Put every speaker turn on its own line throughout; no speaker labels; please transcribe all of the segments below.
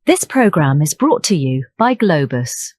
This program is brought to you by Globus.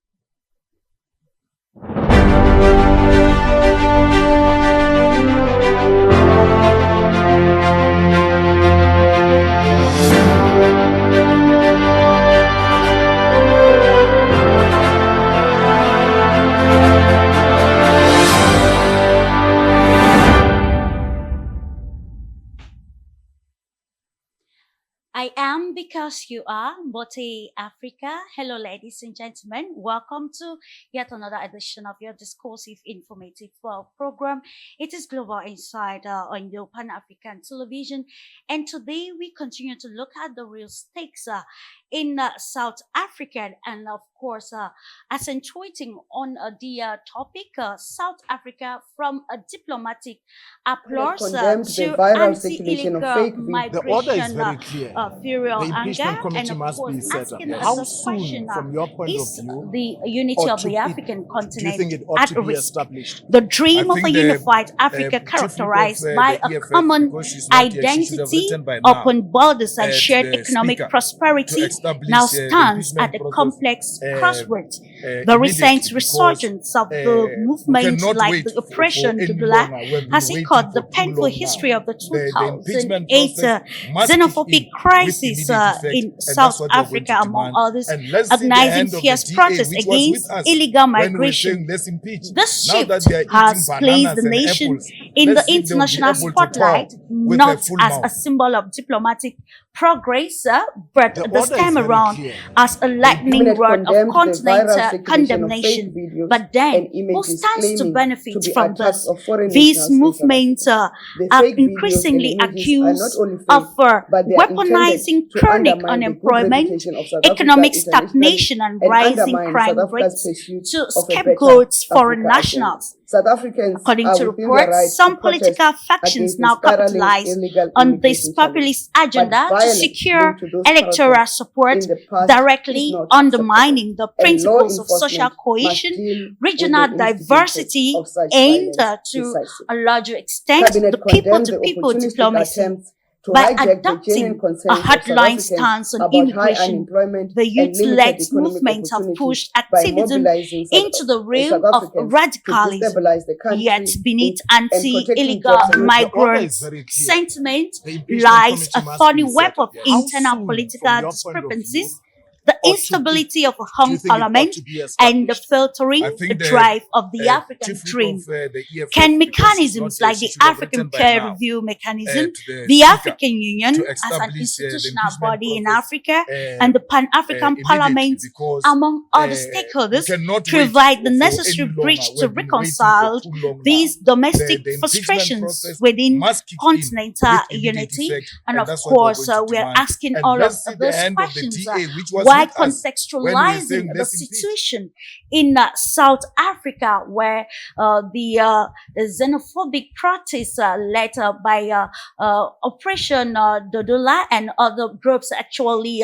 I am because you are Bote Africa. Hello, ladies and gentlemen. Welcome to yet another edition of your discursive, informative program. It is Global Insight on your Pan-African television. And today we continue to look at the real stakes in South Africa. And of course, accentuating on the topic, South Africa from a diplomatic applause to anti-illegal migration.
The order is very clear.
Furial
The impeachment
anger,
committee
and of
must
course
be set up.
asking
How
the
soon,
question,
from your point
is
of view,
the unity of the African
do you
continent
think it ought
at
to be
risk?
established?
The dream
I
of a
think the,
unified Africa
chief
characterized
whip of,
by
the
a
EFF,
common
because she's not here, she should have
identity,
written by now,
open borders and shared
the
economic
speaker
prosperity
to establish,
now
the
stands
impeachment
at a
process,
complex crossroads. The
immediately,
recent
because,
resurgence of the
we
movement,
cannot
like
wait
the
for
oppression
any
Dudula,
longer. We've been
has
waiting
echoed the
for too
painful
long
history
now.
of the
The impeachment
2008
process must kick
xenophobic
in with
crisis
immediate effect,
in
and
South
that's what we're going
Africa,
to
among
demand.
others,
And let's see the
organizing
end of the
fierce
DA,
protests
which was
against
with us
illegal
when we were
migration.
saying let's impeach.
This
Now
shift
that they are eating
has placed
bananas
the
and
nation
apples,
in the
let's see if they'll be
international
able to
spotlight,
talk with a
not
full
as a
mouth.
symbol of diplomatic progress, but
The
this
order
time
is very
around
clear.
as a lightning
Cabinet
rod of
condemned the viral
continental
circulation of fake
condemnation.
videos
But then,
and
who
images
stands to
claiming
benefit
to be
from
attacks
this?
of foreign
These
nationals in South
movements
Africa. The
are
fake videos and
increasingly
images are not
accused
only
of
fake, but they are intended
weaponizing
to
chronic
undermine the good
unemployment,
reputation of South Africa
economic
internationally
stagnation, and
and
rising
undermine
crime
South Africa's
rates
pursuit
to
of a better
scapegoats foreign
Africa agenda.
nationals.
South Africans
According
are
to
within their
reports,
right
some
to protest
political factions
against the
now
spiraling
capitalize
illegal
on this
immigration challenge.
populist
But
agenda to
violence
secure
linked to those
electoral
protests
support,
in the past is
directly
not
undermining the
acceptable, and law
principles of social
enforcement must
cohesion,
deal with
regional
the instigators
diversity,
of such
aimed
violence
to
decisively.
a larger extent
Cabinet
the
condemned the
people-to-people
opportunistic
diplomacy
attempts to
by
hijack the genuine
adopting a
concerns of South
hardline
Africans
stance on
about high
immigration.
unemployment
The
and limited
youth-led
economic
movements have
opportunities
pushed
by
activism
mobilizing
into the realm
South
of
Africans to
radicalism.
destabilize the country
Yet beneath
and protecting
anti-illegal
jobs and
The order is
migrants'
very clear.
sentiment
The impeachment
lies a
committee must
thorny
be set
web
up.
of
Yes. How
internal
soon,
political
from your point of
discrepancies,
view,
the
ought to be,
instability of a
do you
hung
think it ought
parliament,
to be
and the
established?
filtering
I think the
drive of the African
chief whip
dream.
of the EFF,
Can
because she's not
mechanisms
here,
like
she
the
should have
African
written by
peer
now
review mechanism,
to the
the
speaker
African Union
to
as an
establish the
institutional
impeachment
body in
process
Africa, and the Pan-African
immediately,
Parliament,
because
among other
we
stakeholders,
cannot wait
provide the
for
necessary
any
bridge
longer.
to
We've been waiting for
reconcile
too long now.
these domestic
The impeachment
frustrations
process
within
must kick in
continental
with immediate
unity.
effect,
And
and
of
that's what we're
course,
going to
we are
demand.
asking
And
all of
let's see the
those
end of the
questions
DA, which was
while
with us when we were
contextualizing
saying
the
let's impeach.
situation in South Africa, where the xenophobic protests led by Operation Dodula and other groups actually,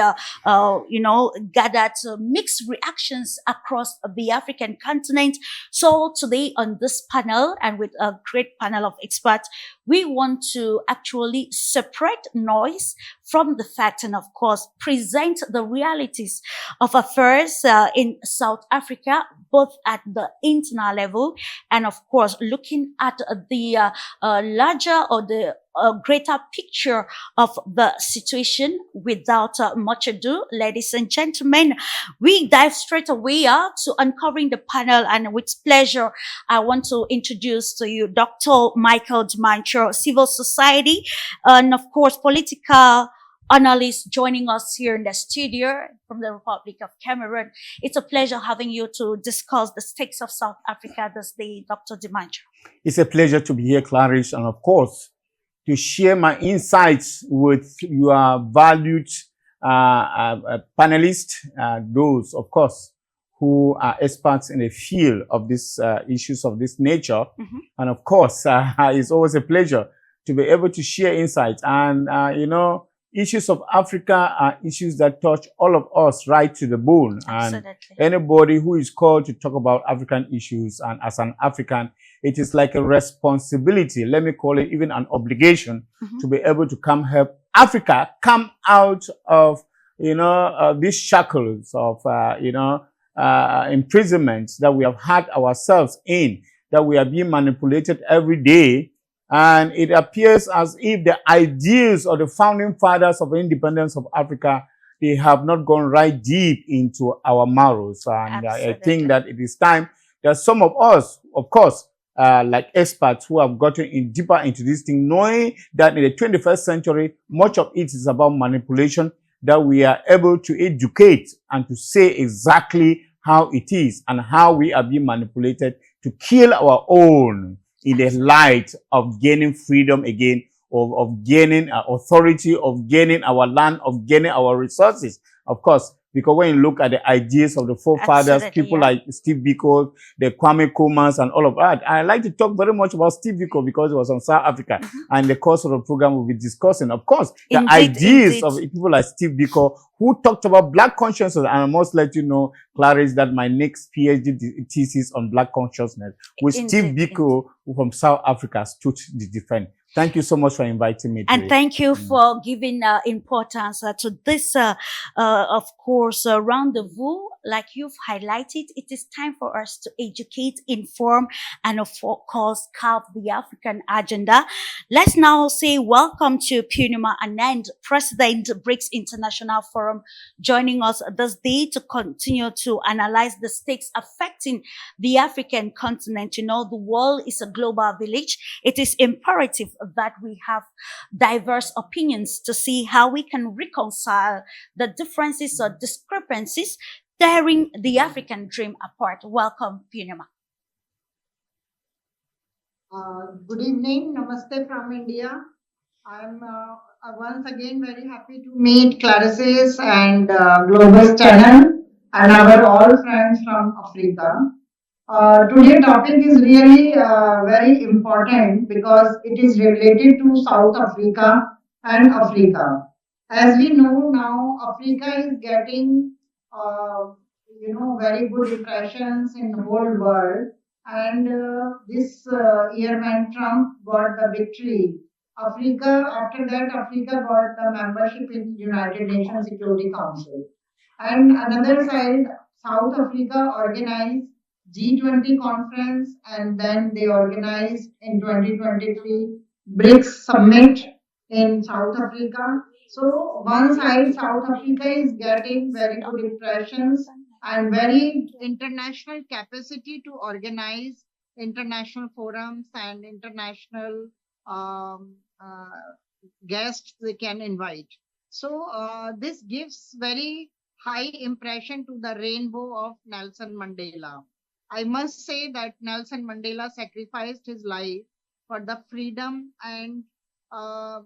gathered mixed reactions across the African continent. So today on this panel, and with a great panel of experts, we want to actually separate noise from the fact, and of course present the realities of affairs in South Africa, both at the internal level and of course looking at the larger or the greater picture of the situation. Without much ado, ladies and gentlemen, we dive straight away to uncovering the panel, and with pleasure I want to introduce to you Dr. Michael Dimancho, civil society and of course political analyst, joining us here in the studio from the Republic of Cameroon. It's a pleasure having you to discuss the stakes of South Africa this day, Dr. Dimancho.
It's a pleasure to be here, Clarice, and of course, to share my insights with your valued panelists, those, of course, who are experts in the field of these issues of this nature. Mm-hmm. And of course, it's always a pleasure to be able to share insights. And, issues of Africa are issues that touch all of us right to the bone.
Absolutely.
And anybody who is called to talk about African issues, and as an African, it is like a responsibility, let me call it even an obligation, to be able to come help Africa come out of these shackles of, imprisonments that we have had ourselves in, that we are being manipulated every day. And it appears as if the ideals of the founding fathers of the independence of Africa, they have not gone right deep into our marrows. And I think that it is time that some of us, of course, like experts who have gotten in deeper into this thing, knowing that in the 21st century, much of it is about manipulation, that we are able to educate and to say exactly how it is and how we are being manipulated to kill our own in the light of gaining freedom again, of gaining authority, of gaining our land, of gaining our resources. Of course, because when you look at the ideas of the forefathers, people like Steve Biko, the Kwame Nkrumahs, and all of that, I like to talk very much about Steve Biko because it was on South Africa, and the course of the program we'll be discussing. Of course, the ideas of people like Steve Biko who talked about black consciousness, and I must let you know, Clarice, that my next PhD thesis on black consciousness with Steve Biko from South Africa stood the defense. Thank you so much for inviting me.
And thank you for giving importance to this, of course, rendezvous. Like you've highlighted, it is time for us to educate, inform, and of course, carve the African agenda. Let's now say welcome to Punima Anand, President, BRICS International Forum, joining us this day to continue to analyze the stakes affecting the African continent. You know, the world is a global village. It is imperative that we have diverse opinions to see how we can reconcile the differences or discrepancies tearing the African dream apart. Welcome, Punima.
Good evening. Namaste from India. I'm once again very happy to meet Clarice's and Globus channel and our all friends from Africa. Today's topic is really very important because it is related to South Africa and Africa. As we know now, Africa is getting, very good impressions in the whole world. And this year when Trump got the victory, after that, Africa got the membership in United Nations Security Council. And another side, South Africa organized G20 conference, and then they organized in 2023 BRICS summit in South Africa. So one side, South Africa is getting very good impressions and very international capacity to organize international forums and international guests they can invite. So this gives very high impression to the rainbow of Nelson Mandela. I must say that Nelson Mandela sacrificed his life for the freedom and the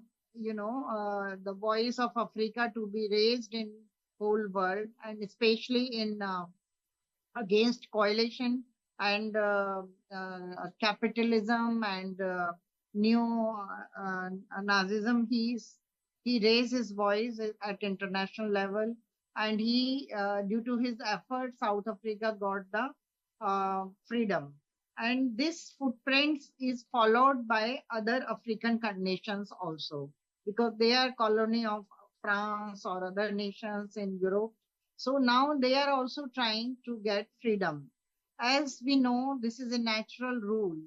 voice of Africa to be raised in whole world, and especially in against coalition and capitalism and neo-Nazism. He raised his voice at international level, and he due to his efforts, South Africa got the freedom. And this footprint is followed by other African nations also, because they are colony of France or other nations in Europe. So now they are also trying to get freedom. As we know, this is a natural rule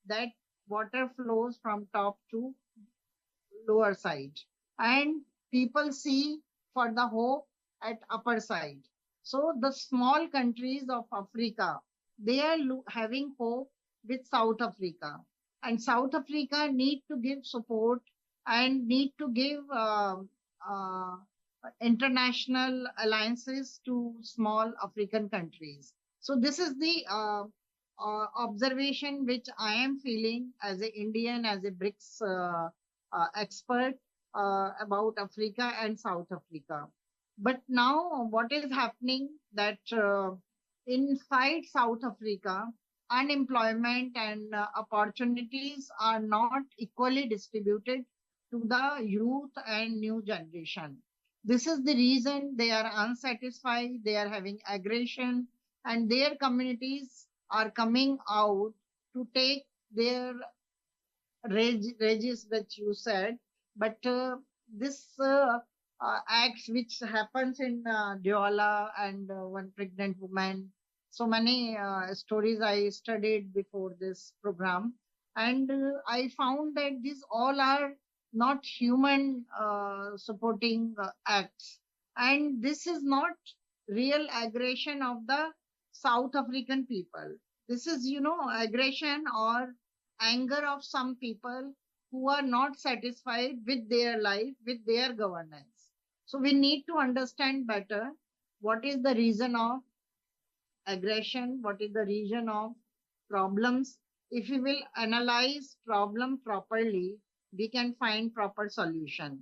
that water flows from top to lower side, and people see for the hope at upper side. So the small countries of Africa, they are having hope with South Africa, and South Africa need to give support and need to give international alliances to small African countries. So this is the observation which I am feeling as an Indian, as a BRICS expert about Africa and South Africa. But now what is happening that inside South Africa, unemployment and opportunities are not equally distributed to the youth and new generation. This is the reason they are unsatisfied, they are having aggression, and their communities are coming out to take their rages that you said. But this acts which happens in Diola and one pregnant woman. So many stories I studied before this program, and I found that these all are not human supporting acts, and this is not real aggression of the South African people. This is, aggression or anger of some people who are not satisfied with their life, with their governance. So we need to understand better what is the reason of aggression, what is the reason of problems. If we will analyze problem properly, we can find proper solution.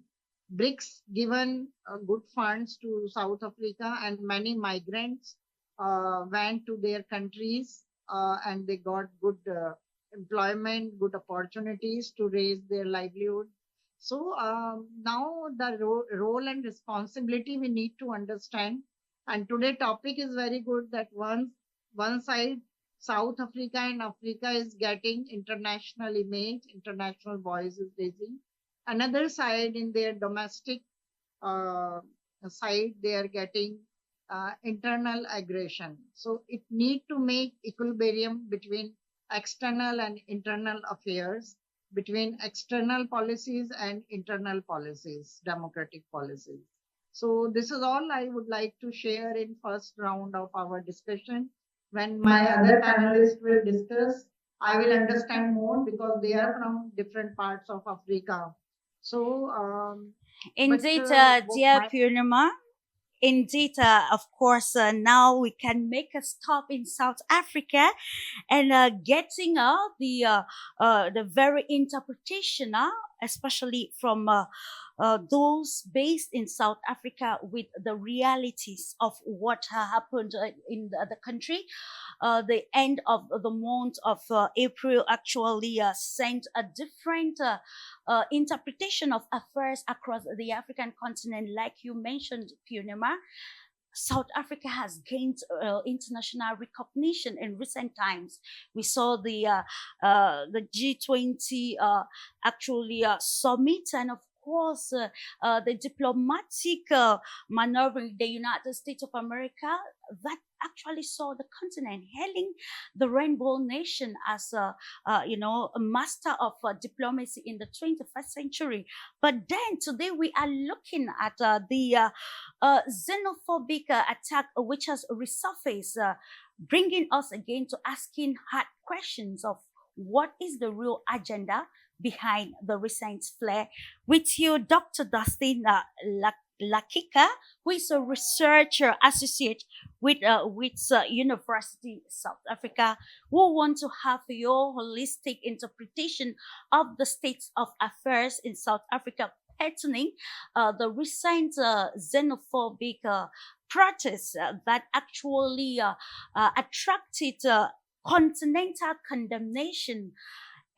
BRICS given good funds to South Africa, and many migrants went to their countries and they got good employment, good opportunities to raise their livelihood. So now the role and responsibility we need to understand. And today topic is very good that one side South Africa and Africa is getting international image, international voice is raising. Another side in their domestic uh, side they are getting internal aggression. So it need to make equilibrium between external and internal affairs, between external policies and internal policies, democratic policies. So this is all I would like to share in first round of our discussion. When my other panelists will discuss, I will understand more because they are from different parts of Africa. So,
Indeed,
what
dear
my
Purnima. Indeed, of course, now we can make a stop in South Africa and getting the very interpretation, especially from those based in South Africa, with the realities of what happened in the country. The end of the month of April actually sent a different interpretation of affairs across the African continent, like you mentioned, Purnima. South Africa has gained international recognition in recent times. We saw the G20 actually summit, and of course the diplomatic maneuvering the United States of America that actually saw the continent hailing the rainbow nation as a master of diplomacy in the 21st century. But then today we are looking at the xenophobic attack which has resurfaced, bringing us again to asking hard questions of what is the real agenda behind the recent flare. With you, Dr. Dustin Lakika, who is a researcher associate with University South Africa, who want to have your holistic interpretation of the state of affairs in South Africa pertaining the recent xenophobic protests that actually attracted continental condemnation,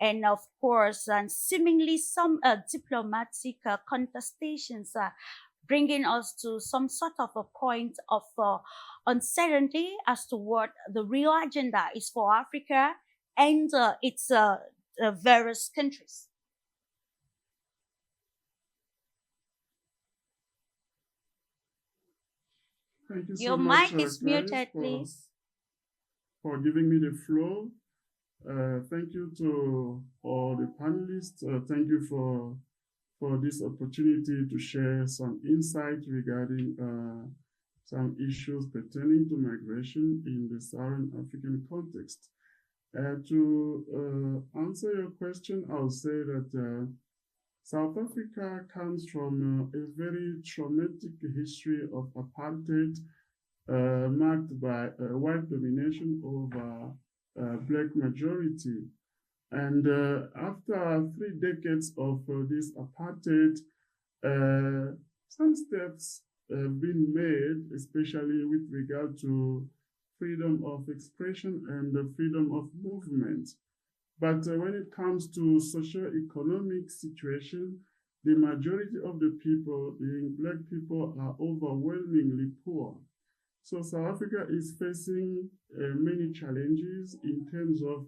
and of course, and seemingly some diplomatic contestations, bringing us to some sort of a point of uncertainty as to what the real agenda is for Africa and its various countries.
Thank you so
Your
much,
mic is
Gladys,
muted, please.
for giving me the floor. Thank you to all the panelists. Thank you for this opportunity to share some insight regarding some issues pertaining to migration in the Southern African context. To answer your question, I'll say that South Africa comes from a very traumatic history of apartheid, marked by white domination over Black majority. And after 3 decades of this apartheid, some steps have been made, especially with regard to freedom of expression and the freedom of movement. But when it comes to socio-economic situation, the majority of the people, being Black people, are overwhelmingly poor. So South Africa is facing many challenges in terms of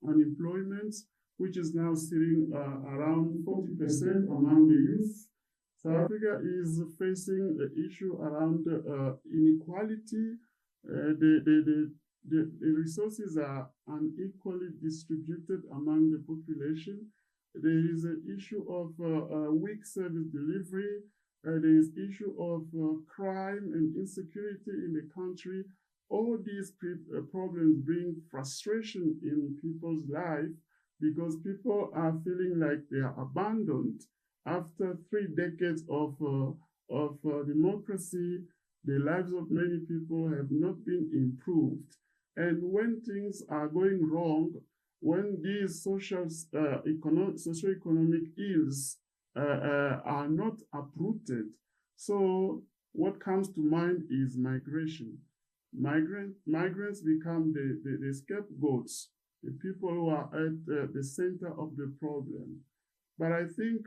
unemployment, which is now sitting around 40% among the youth. South Africa is facing the issue around inequality. The resources are unequally distributed among the population. There is an issue of weak service delivery. There is issue of crime and insecurity in the country. All these problems bring frustration in people's life because people are feeling like they are abandoned. After 3 decades of democracy, the lives of many people have not been improved. And when things are going wrong, when these socio-economic ills are not uprooted, so what comes to mind is migration. Migrants become the scapegoats, the people who are at the center of the problem. But I think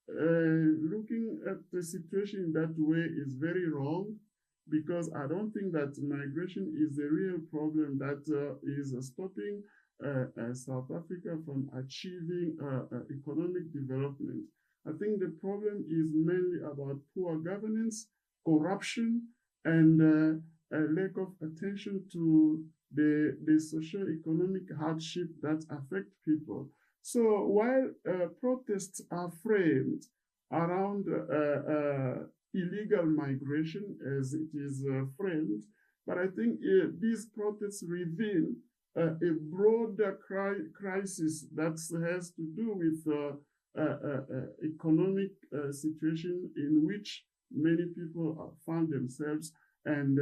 looking at the situation in that way is very wrong, because I don't think that migration is the real problem that is stopping South Africa from achieving economic development. I think the problem is mainly about poor governance, corruption, and a lack of attention to the socio-economic hardship that affect people. So while protests are framed around illegal migration, as it is framed, but I think these protests reveal a broader crisis that has to do with economic situation in which many people found themselves, and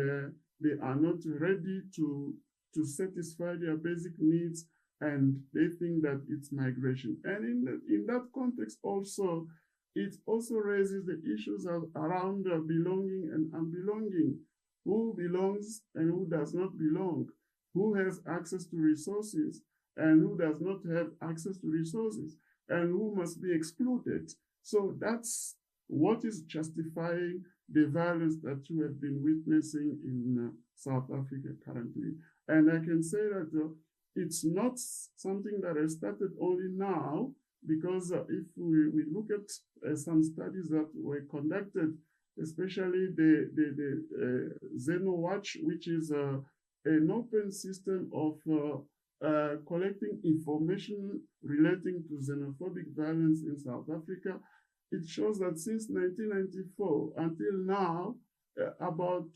they are not ready to satisfy their basic needs, and they think that it's migration. And in that context also, it also raises the issues around belonging and unbelonging. Who belongs and who does not belong? Who has access to resources and who does not have access to resources? And who must be excluded? So that's what is justifying the violence that you have been witnessing in South Africa currently. And I can say that it's not something that has started only now, because if we look at some studies that were conducted, especially the XenoWatch, which is an open system of collecting information relating to xenophobic violence in South Africa, it shows that since 1994 until now, about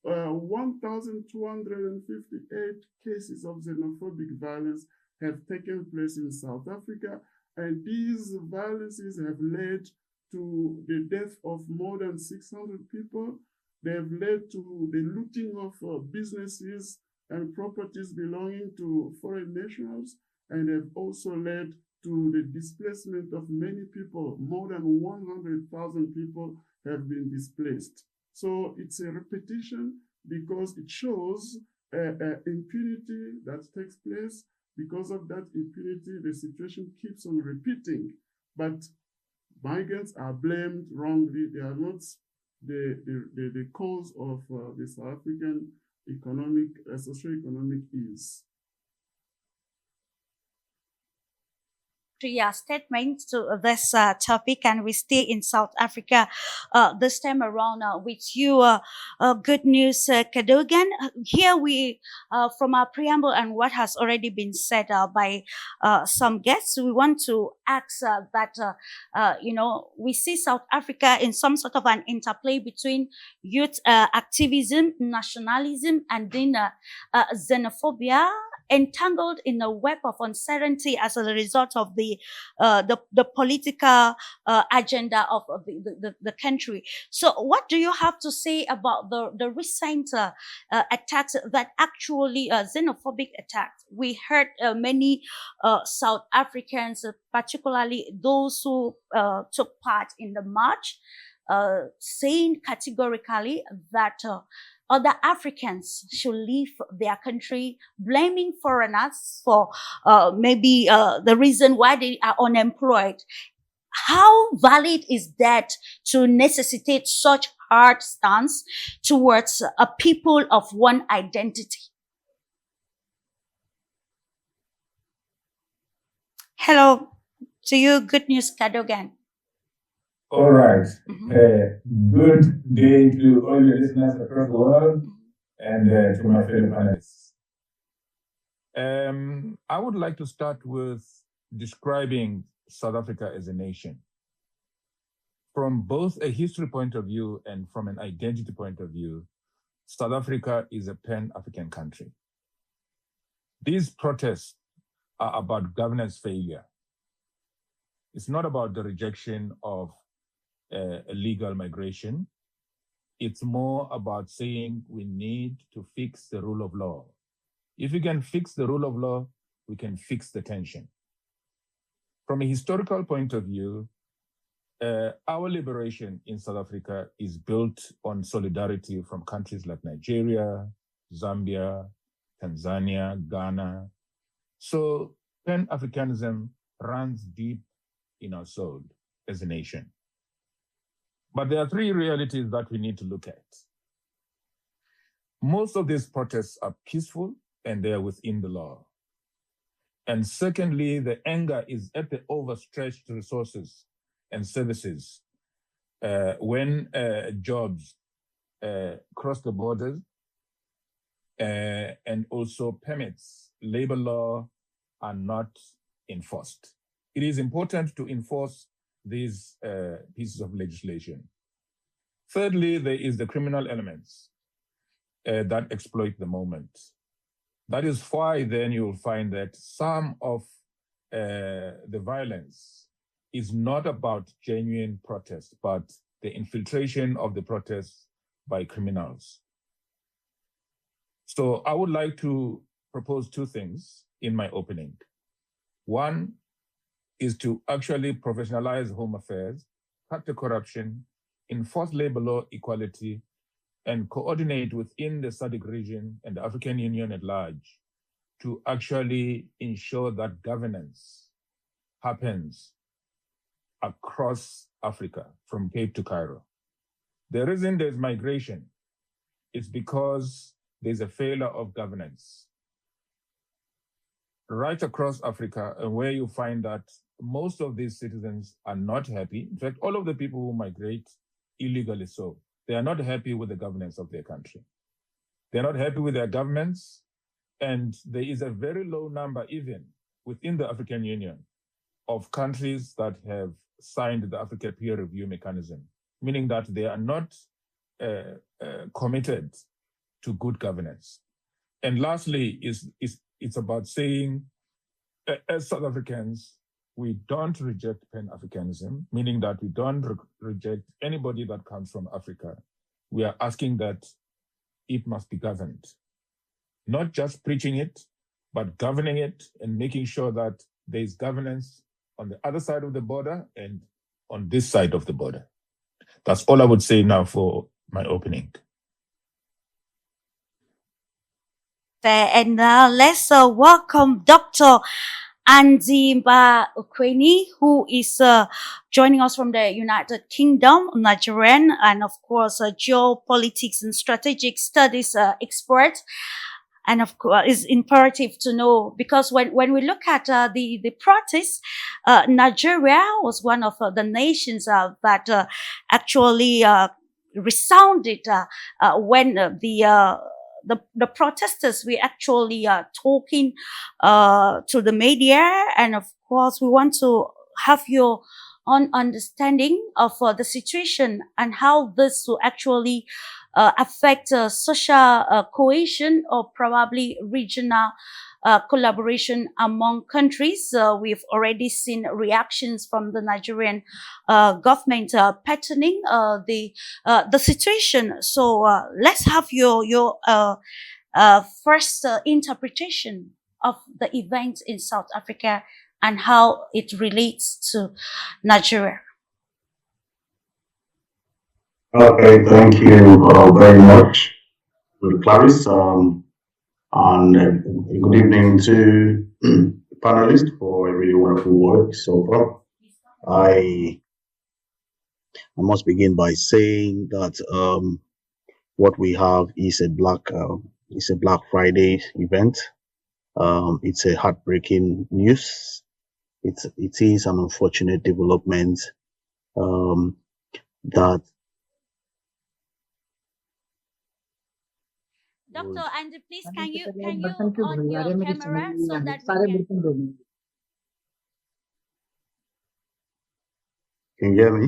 1,258 cases of xenophobic violence have taken place in South Africa, and these violences have led to the death of more than 600 people. They have led to the looting of businesses and properties belonging to foreign nationals, and have also led to the displacement of many people. More than 100,000 people have been displaced. So it's a repetition because it shows impunity that takes place. Because of that impunity, the situation keeps on repeating. But migrants are blamed wrongly. They are not the cause of the South African economic, socio-economic ills.
Your statement to this topic, and we stay in South Africa this time around with you. Good news, Cadogan. Here we, from our preamble and what has already been said by some guests, we want to ask that, we see South Africa in some sort of an interplay between youth activism, nationalism, and then xenophobia, entangled in a web of uncertainty as a result of the political agenda of the country. So what do you have to say about the recent attacks that actually xenophobic attacks? We heard many South Africans, particularly those who took part in the march, saying categorically that other Africans should leave their country, blaming foreigners for maybe the reason why they are unemployed. How valid is that to necessitate such hard stance towards a people of one identity? Hello to you, Good News Cadogan.
All right.
Mhm.
Good day to all your listeners across the world and to my fellow panelists. I would like to start with describing South Africa as a nation. From both a history point of view and from an identity point of view, South Africa is a Pan-African country. These protests are about governance failure. It's not about the rejection of illegal migration. It's more about saying we need to fix the rule of law. If we can fix the rule of law, we can fix the tension. From a historical point of view, our liberation in South Africa is built on solidarity from countries like Nigeria, Zambia, Tanzania, Ghana. So Pan-Africanism runs deep in our soul as a nation. But there are three realities that we need to look at. Most of these protests are peaceful and they are within the law. And secondly, the anger is at the overstretched resources and services when jobs cross the borders and also permits, labor law are not enforced. It is important to enforce these pieces of legislation. Thirdly, there is the criminal elements that exploit the moment. That is why then you'll find that some of the violence is not about genuine protest, but the infiltration of the protests by criminals. So I would like to propose two things in my opening. One is to actually professionalize home affairs, cut the corruption, enforce labor law equality, and coordinate within the SADC region and the African Union at large to actually ensure that governance happens across Africa, from Cape to Cairo. The reason there's migration is because there's a failure of governance right across Africa, and where you find that most of these citizens are not happy. In fact, all of the people who migrate illegally, so they are not happy with the governance of their country. They're not happy with their governments, and there is a very low number, even within the African Union, of countries that have signed the Africa Peer Review Mechanism, meaning that they are not committed to good governance. And lastly, it's about saying, as South Africans, we don't reject Pan-Africanism, meaning that we don't reject anybody that comes from Africa. We are asking that it must be governed. Not just preaching it, but governing it and making sure that there is governance on the other side of the border and on this side of the border. That's all I would say now for my opening.
And let's welcome Dr. Anzimba Ukweni, who is joining us from the United Kingdom, Nigerian, and of course, a geopolitics and strategic studies expert. And of course, it's imperative to know, because when we look at the protests, Nigeria was one of the nations that actually resounded when the protesters were actually talking to the media. And of course, we want to have your own understanding of the situation and how this will actually affect social cohesion or probably regional collaboration among countries. We've already seen reactions from the Nigerian government patterning the situation. So let's have your first interpretation of the events in South Africa and how it relates to Nigeria.
Okay, thank you very much, Clarice, and good evening to the panelists for a really wonderful work so far. I must begin by saying that what we have is a Black Friday event. It's a heartbreaking news. It is an unfortunate development. that
Dr.
was.
Andy, please can you on your camera so that we can.
Can you hear me?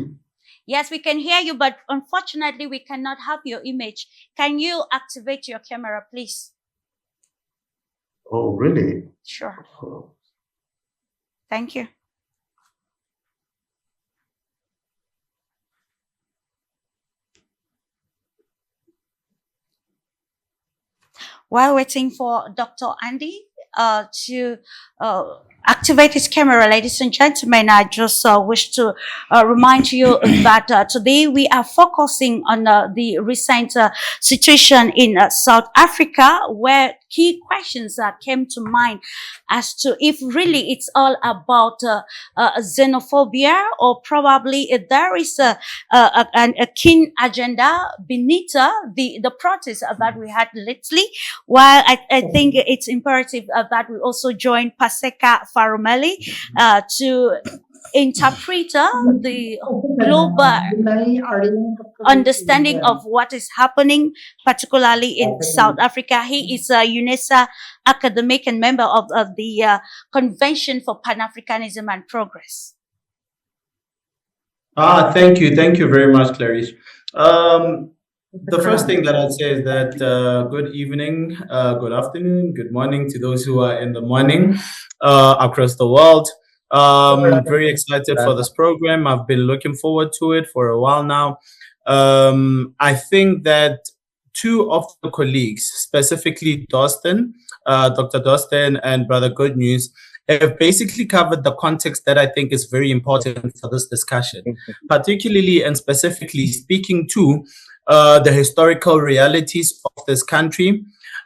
Yes, we can hear you, but unfortunately we cannot have your image. Can you activate your camera, please?
Oh, really?
Sure.
Oh.
Thank you. While waiting for Dr. Andy to activate his camera, ladies and gentlemen, I just wish to remind you that today we are focusing on the recent situation in South Africa, where key questions came to mind as to if really it's all about xenophobia, or probably there is a keen agenda beneath the protest that we had lately. While I think it's imperative that we also join Paseka Farumeli to interpret the global understanding of what is happening, particularly in South Africa. He is a UNESA academic and member of the Convention for Pan-Africanism and Progress.
Thank you. Thank you very much, Clarice. The first thing that I'd say is that good evening, good afternoon, good morning to those who are in the morning across the world. Very excited for this program. I've been looking forward to it for a while now. I think that two of the colleagues, specifically Dustin, Dr. Dustin and Brother Good News, have basically covered the context that I think is very important for this discussion, particularly and specifically speaking to the historical realities of this country,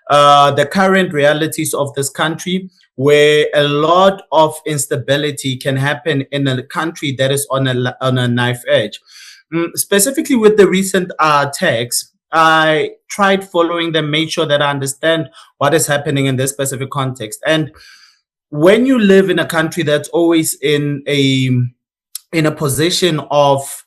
the current realities of this country, where a lot of instability can happen in a country that is on a knife edge. Specifically with the recent attacks, I tried following them, made sure that I understand what is happening in this specific context. And when you live in a country that's always in a position of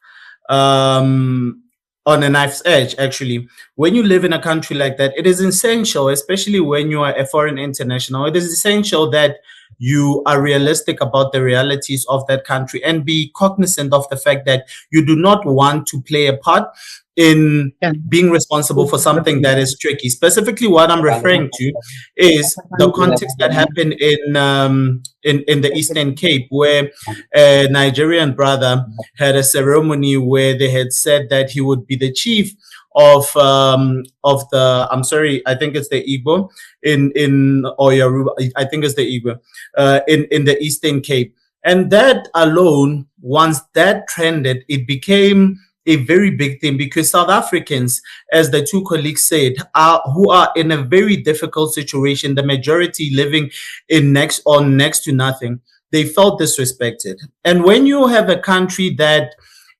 on a knife's edge, actually, when you live in a country like that, it is essential, especially when you are a foreign international, it is essential that you are realistic about the realities of that country and be cognizant of the fact that you do not want to play a part in being responsible for something that is tricky. Specifically, what I'm referring to is the context that happened in the Eastern Cape, where a Nigerian brother had a ceremony where they had said that he would be the chief of the, I'm sorry, I think it's the Igbo or Yoruba, I think it's the Igbo in the Eastern Cape. And that alone, once that trended, it became a very big thing, because South Africans, as the two colleagues said, who are in a very difficult situation, the majority living in next to nothing, they felt disrespected. And when you have a country that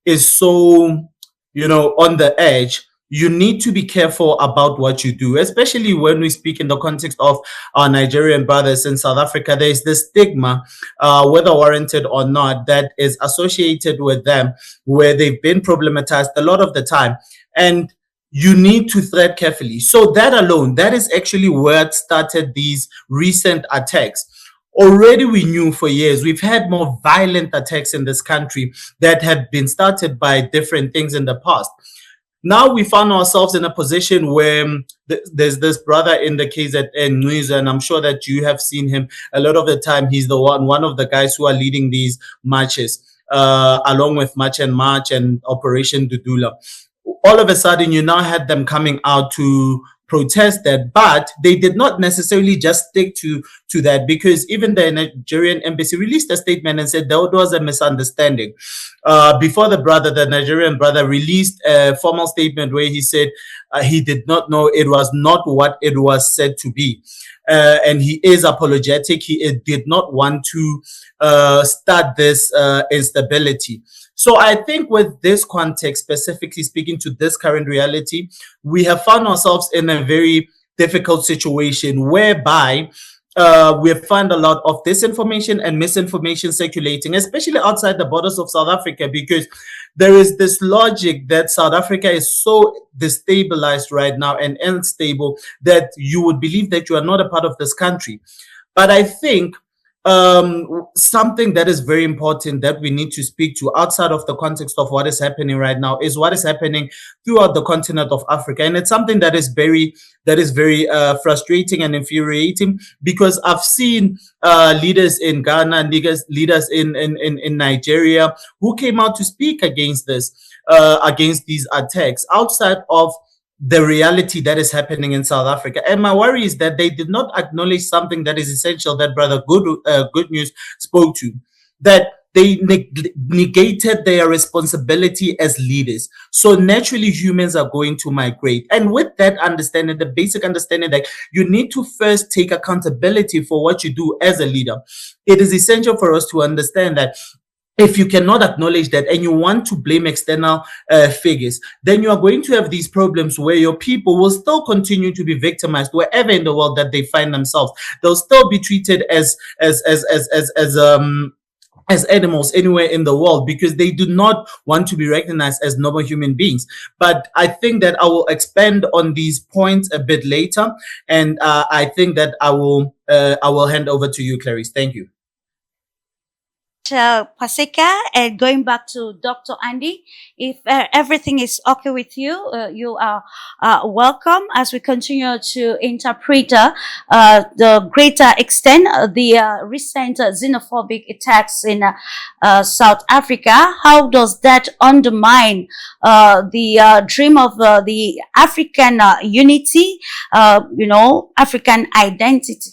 is so, on the edge, you need to be careful about what you do, especially when we speak in the context of our Nigerian brothers in South Africa. There is this stigma, whether warranted or not, that is associated with them, where they've been problematized a lot of the time. And you need to tread carefully. So that alone, that is actually where it started these recent attacks. Already we knew for years, we've had more violent attacks in this country that have been started by different things in the past. Now we found ourselves in a position where there's this brother in the KZN, and I'm sure that you have seen him a lot of the time. He's one of the guys who are leading these marches, along with March and March and Operation Dudula. All of a sudden, you now had them coming out to protest that, but they did not necessarily just stick to that, because even the Nigerian embassy released a statement and said there was a misunderstanding. Before the Nigerian brother released a formal statement where he said he did not know, it was not what it was said to be. And he is apologetic. He did not want to start this instability. So I think with this context, specifically speaking to this current reality, we have found ourselves in a very difficult situation whereby we have found a lot of disinformation and misinformation circulating, especially outside the borders of South Africa, because there is this logic that South Africa is so destabilized right now and unstable that you would believe that you are not a part of this country. But I think something that is very important that we need to speak to outside of the context of what is happening right now is what is happening throughout the continent of Africa. And it's something that is very frustrating and infuriating, because I've seen leaders in Ghana, leaders in Nigeria who came out to speak against this, against these attacks outside of the reality that is happening in South Africa. And my worry is that they did not acknowledge something that is essential that Brother Good News spoke to, that they negated their responsibility as leaders. So naturally humans are going to migrate. And with that understanding, the basic understanding that you need to first take accountability for what you do as a leader, it is essential for us to understand that if you cannot acknowledge that and you want to blame external figures, then you are going to have these problems where your people will still continue to be victimized wherever in the world that they find themselves. They'll still be treated as animals anywhere in the world, because they do not want to be recognized as normal human beings. But I think that I will expand on these points a bit later, and I think that I will hand over to you, Clarice. Thank you.
Paseka, and going back to Dr. Andy, if everything is okay with you, you are welcome as we continue to interpret the greater extent the recent xenophobic attacks in South Africa. How does that undermine the dream of the African unity, African identity?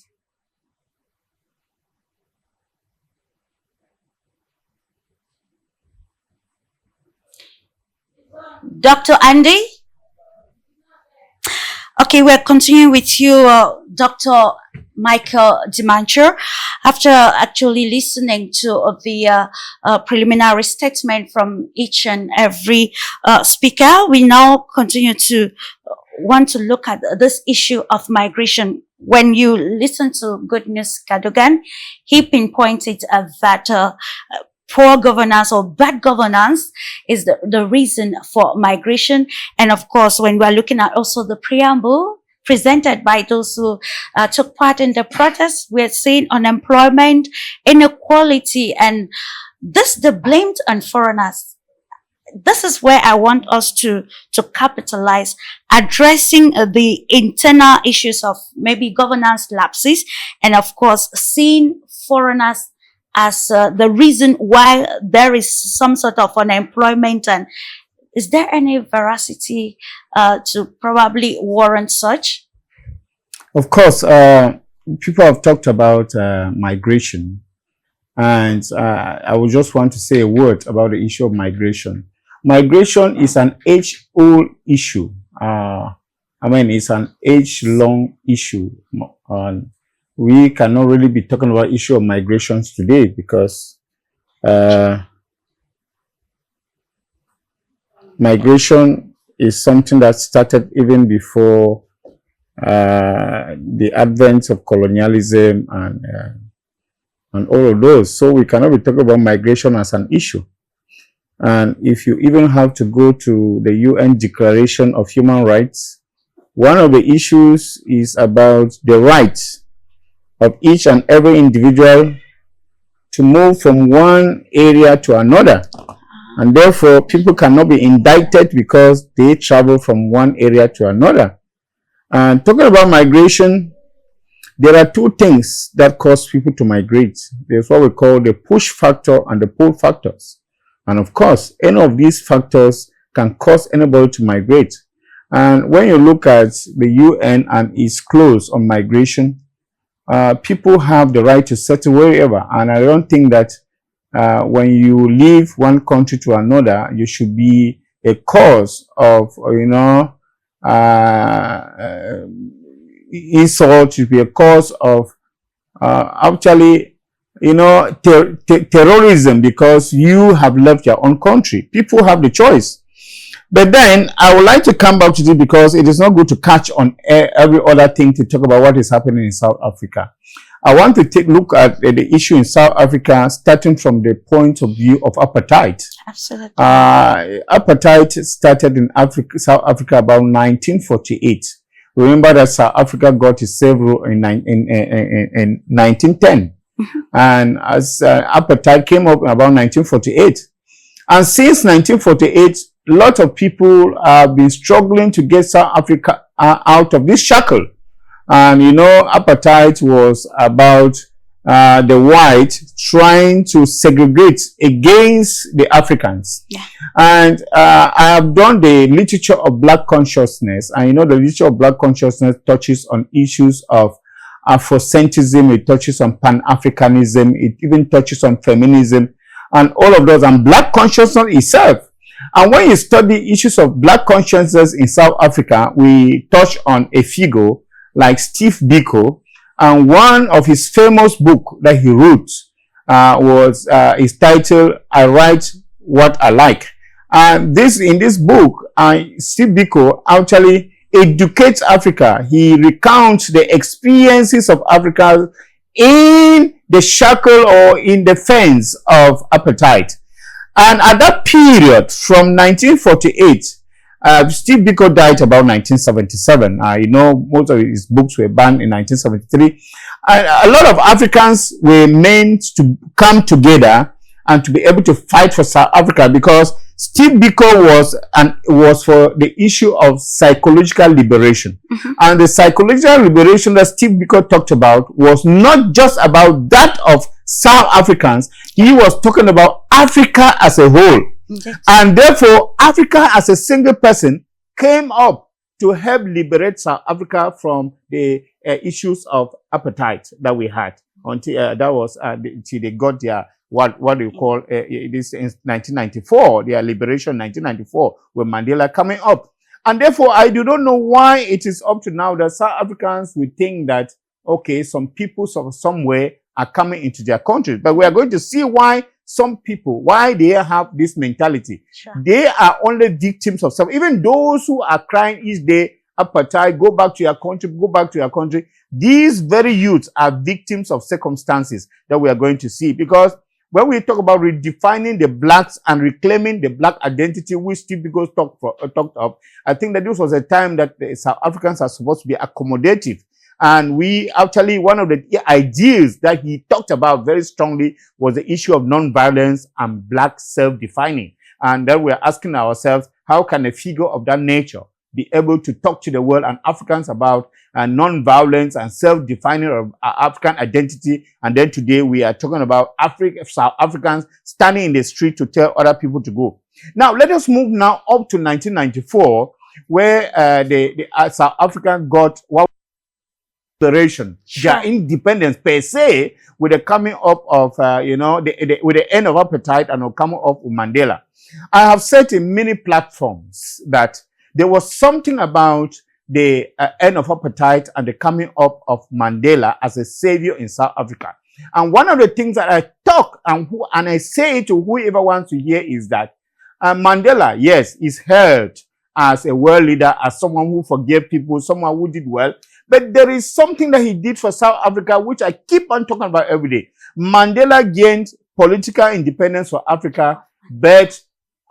Dr. Andy? Okay, we're continuing with you, Dr. Michael Dimancher. After actually listening to the preliminary statement from each and every speaker, we now continue to want to look at this issue of migration. When you listen to Good News Cadogan, he pinpointed that poor governance or bad governance is the reason for migration. And of course, when we're looking at also the preamble presented by those who took part in the protests, we're seeing unemployment, inequality, and the blamed on foreigners. This is where I want us to capitalize, addressing the internal issues of maybe governance lapses, and of course, seeing foreigners as the reason why there is some sort of unemployment. And is there any veracity to probably warrant such?
Of course, people have talked about migration, and I would just want to say a word about the issue of migration. Migration is an age-old issue. It's an age-long issue. We cannot really be talking about issue of migrations today, because migration is something that started even before the advent of colonialism and all of those. So we cannot be talking about migration as an issue. And if you even have to go to the UN Declaration of Human Rights, one of the issues is about the rights of each and every individual to move from one area to another. And therefore, people cannot be indicted because they travel from one area to another. And talking about migration, there are two things that cause people to migrate. There's what we call the push factor and the pull factors. And of course, any of these factors can cause anybody to migrate. And when you look at the UN and its clause on migration, people have the right to settle wherever, and I don't think that when you leave one country to another, you should be a cause of, insult, should be a cause of terrorism because you have left your own country. People have the choice. But then I would like to come back to this because it is not good to catch on every other thing to talk about what is happening in South Africa. I want to take a look at the issue in South Africa, starting from the point of view of apartheid.
Absolutely.
Apartheid started in South Africa about 1948. Remember that South Africa got its self-rule in 1910. And as apartheid came up in about 1948. And since 1948, a lot of people have been struggling to get South Africa out of this shackle. And you know, apartheid was about the white trying to segregate against the Africans.
Yeah.
And I have done the literature of Black consciousness. And you know, the literature of Black consciousness touches on issues of Afrocentrism, it touches on Pan-Africanism, it even touches on feminism, and all of those, and Black consciousness itself. And when you study issues of Black consciousness in South Africa, we touch on a figure like Steve Biko, and one of his famous book that he wrote is titled "I Write What I Like." And in this book, Steve Biko actually educates Africa. He recounts the experiences of Africa in the shackle or in the fence of apartheid. And at that period, from 1948, Steve Biko died about 1977. You know, most of his books were banned in 1973. A lot of Africans were meant to come together and to be able to fight for South Africa, because Steve Biko was for the issue of psychological liberation. And the psychological liberation that Steve Biko talked about was not just about that of South Africans. He was talking about Africa as a whole. And therefore, Africa as a single person came up to help liberate South Africa from the issues of apartheid that we had until until they got their what do you call this in 1994, their liberation 1994, with Mandela coming up. And therefore, I do not know why it is up to now that South Africans will think that, okay, some people somewhere are coming into their country. But we are going to see why some people, why they have this mentality.
Sure.
They are only victims of some. Even those who are crying each day, apartheid, go back to your country, go back to your country. These very youths are victims of circumstances that we are going to see. Because when we talk about redefining the blacks and reclaiming the black identity, which Steve Biko talked of, I think that this was a time that the South Africans are supposed to be accommodative. And we actually, one of the ideas that he talked about very strongly was the issue of non-violence and black self-defining. And then we're asking ourselves, how can a figure of that nature be able to talk to the world and Africans about non-violence and self-defining of African identity? And then today we are talking about South Africans standing in the street to tell other people to go. Now, let us move now up to 1994, where the South African got what liberation, their independence per se, with the coming up of, with the end of apartheid and the coming up with Mandela. I have said in many platforms that there was something about the end of apartheid and the coming up of Mandela as a savior in South Africa. And one of the things that I talk and I say to whoever wants to hear is that Mandela, yes, is held as a world leader, as someone who forgave people, someone who did well. But there is something that he did for South Africa, which I keep on talking about every day. Mandela gained political independence for Africa, but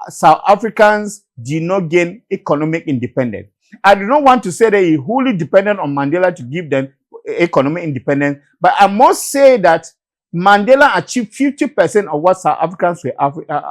South Africans did not gain economic independence. I do not want to say that he wholly depended on Mandela to give them economic independence, but I must say that Mandela achieved 50% of what South Africans were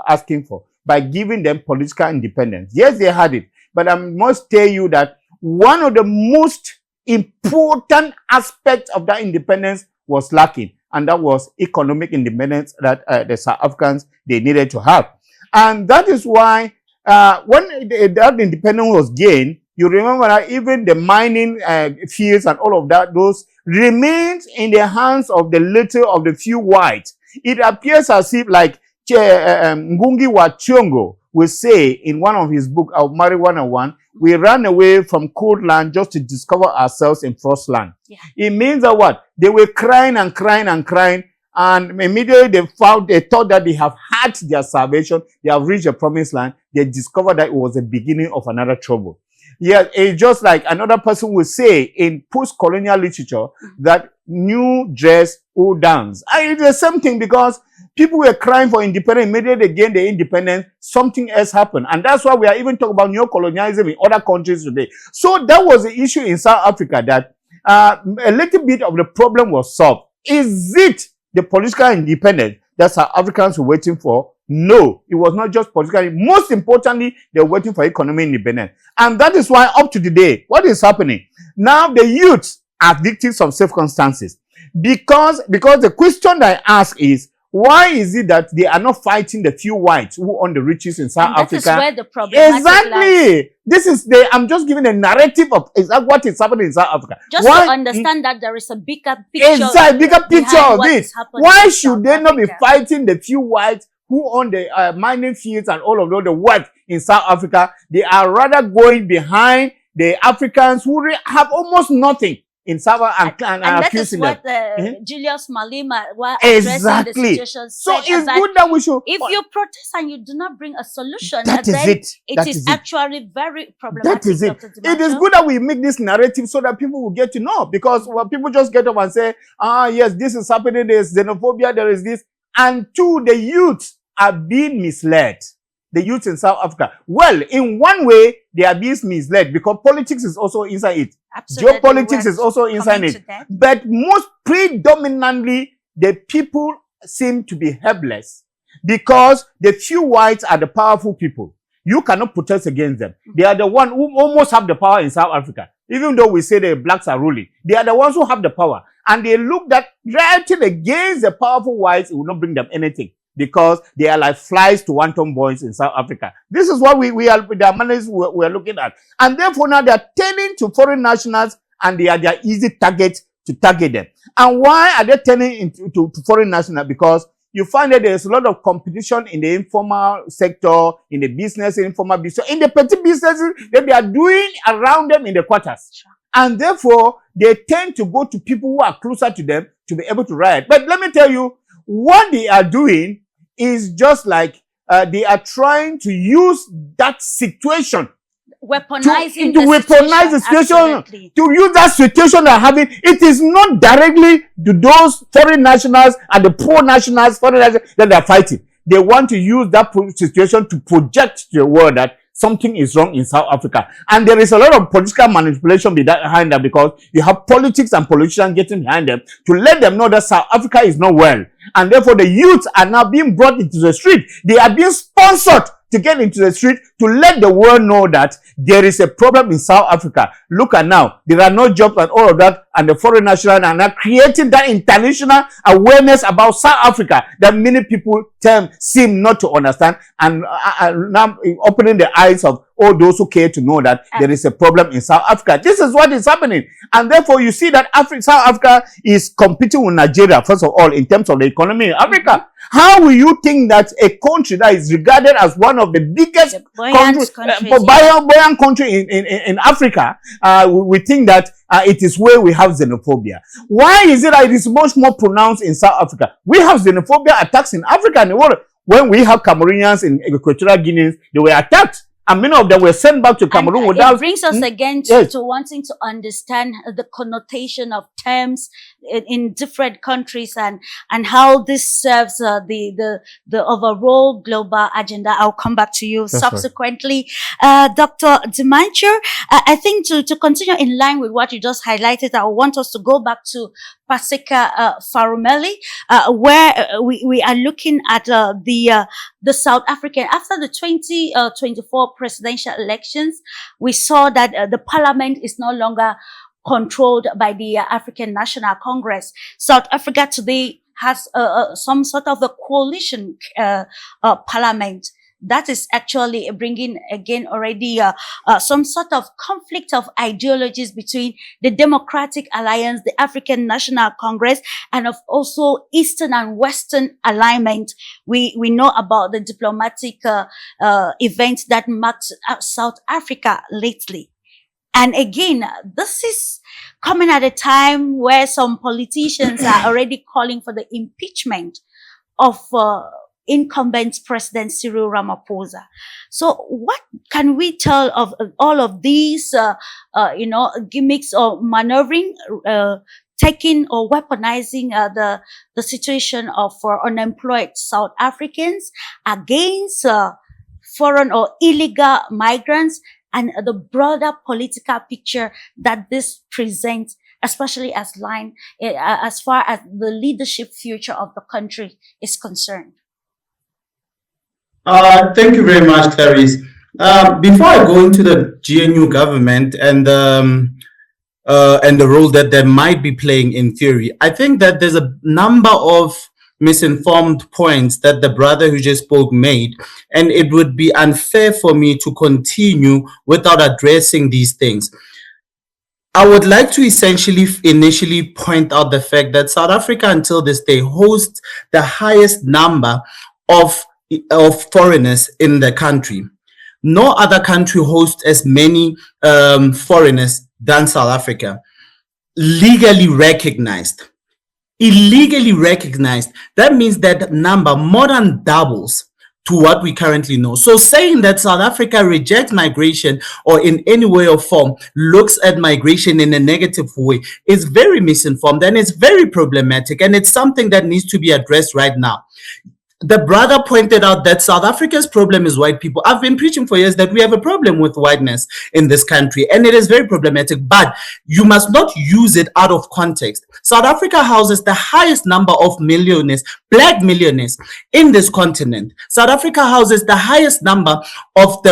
asking for by giving them political independence. Yes, they had it, but I must tell you that one of the most important aspects of that independence was lacking, and that was economic independence that the South Africans, they needed to have. And that is why when that independence was gained, you remember that even the mining fields and all of that, those remained in the hands of the few whites. It appears as if, like Ngungi wa Thiong'o will say in one of his books, Of Marry 101, we ran away from cold land just to discover ourselves in frost land. Yeah. It means that what? They were crying and crying and crying, and immediately they thought that they have had their salvation, they have reached the promised land. They discovered that it was the beginning of another trouble. Yeah, it's just like another person will say in post-colonial literature that new dress, old dance. And it's the same thing because people were crying for independence. Immediately they gained the independence, something else happened. And that's why we are even talking about neo-colonialism in other countries today. So that was the issue in South Africa, that a little bit of the problem was solved. Is it the political independence that South Africans were waiting for? No, it was not just politically. Most importantly, they're waiting for economic independence. And that is why up to today, what is happening? Now the youth are victims of circumstances. Because the question that I ask is, why is it that they are not fighting the few whites who own the riches in South Africa?
That is where the problem lies.
Exactly. This is I'm just giving a narrative of what is happening in South Africa.
Just to understand that there is a bigger picture.
Exactly, bigger picture of this. Why should
South
they not be
Africa?
fighting the few whites who own the mining fields and all of the wealth in South Africa? They are rather going behind the Africans who have almost nothing in South Africa and
that is
accusing
what
them.
Julius Malema was addressing the situation.
So
said,
it's
that
good that we should.
if you protest and you do not bring a solution,
That is
then
it.
it
That
is
is it.
actually very problematic.
That is it.
Dr.
It is
Dimacho.
good that we make this narrative so that people will get to know. Because when people just get up and say, yes, this is happening, there's xenophobia, there is this. And two, the youth are being misled. The youth in South Africa. Well, in one way, they are being misled because politics is also inside it.
Absolutely.
Geopolitics is also inside it. But most predominantly, the people seem to be helpless because the few whites are the powerful people. You cannot protest against them. They are the one who almost have the power in South Africa. Even though we say the blacks are ruling, they are the ones who have the power. And they look that writing against the powerful whites, it will not bring them anything, because they are like flies to wanton boys in South Africa. This is what we are, the analysts we are looking at. And therefore now they are turning to foreign nationals, and they are their easy target to target them. And why are they turning to foreign nationals? Because you find that there's a lot of competition in the informal sector, in the business, informal business, in the petty businesses that they are doing around them in the quarters. And therefore, they tend to go to people who are closer to them to be able to riot. But let me tell you, what they are doing is just like they are trying to use that situation,
weaponizing
to weaponize the situation,
absolutely.
to use that situation they're having. It is not directly to those foreign nationals and the poor nationals, foreign nationals that they're fighting. They want to use that situation to project to the world that something is wrong in South Africa. And there is a lot of political manipulation behind that, because you have politics and politicians getting behind them to let them know that South Africa is not well. And therefore the youth are now being brought into the street. They are being sponsored to get into the street to let the world know that there is a problem in South Africa. Look at now, there are no jobs and all of that, and the foreign nationals are now creating that international awareness about South Africa that many people seem not to understand, and now opening the eyes of all those who care to know that there is a problem in South Africa. This is what is happening. And therefore you see that South Africa is competing with Nigeria, first of all, in terms of the economy in Africa. How will you think that a country that is regarded as one of the biggest buoyant country in Africa, we think that it is where we have xenophobia? Why is it that it is much more pronounced in South Africa? We have xenophobia attacks in Africa and the world. When we have Cameroonians in Equatorial Guinea, they were attacked. And many of them were sent back to Cameroon without...
It brings us again to wanting to understand the connotation of terms in different countries and how this serves the overall global agenda. I'll come back to you subsequently. Right. Dr. Dimacho, I think to continue in line with what you just highlighted, I want us to go back to Paseka Farumeli, where we are looking at the South African. After the 2024 presidential elections, we saw that the parliament is no longer controlled by the African National Congress. South Africa today has some sort of a coalition parliament. That is actually bringing again already some sort of conflict of ideologies between the Democratic Alliance, the African National Congress, and of also Eastern and Western alignment. We know about the diplomatic events that marked South Africa lately. And again, this is coming at a time where some politicians are already calling for the impeachment of incumbent President Cyril Ramaphosa. So what can we tell of all of these, gimmicks or maneuvering, taking or weaponizing the situation of unemployed South Africans against foreign or illegal migrants, and the broader political picture that this presents, especially as far as the leadership future of the country is concerned?
Thank you very much, Clarice. Before I go into the GNU government and the role that they might be playing in theory, I think that there's a number of misinformed points that the brother who just spoke made, and it would be unfair for me to continue without addressing these things. I would like to initially point out the fact that South Africa until this day hosts the highest number of foreigners in the country. No other country hosts as many foreigners than South Africa. Legally recognized. Illegally recognized. That means that number more than doubles to what we currently know. So saying that South Africa rejects migration or in any way or form looks at migration in a negative way is very misinformed, and it's very problematic, and it's something that needs to be addressed right now. The brother pointed out that South Africa's problem is white people. I've been preaching for years that we have a problem with whiteness in this country, and it is very problematic, but you must not use it out of context. South Africa houses the highest number of millionaires, black millionaires in this continent. South Africa houses the highest number of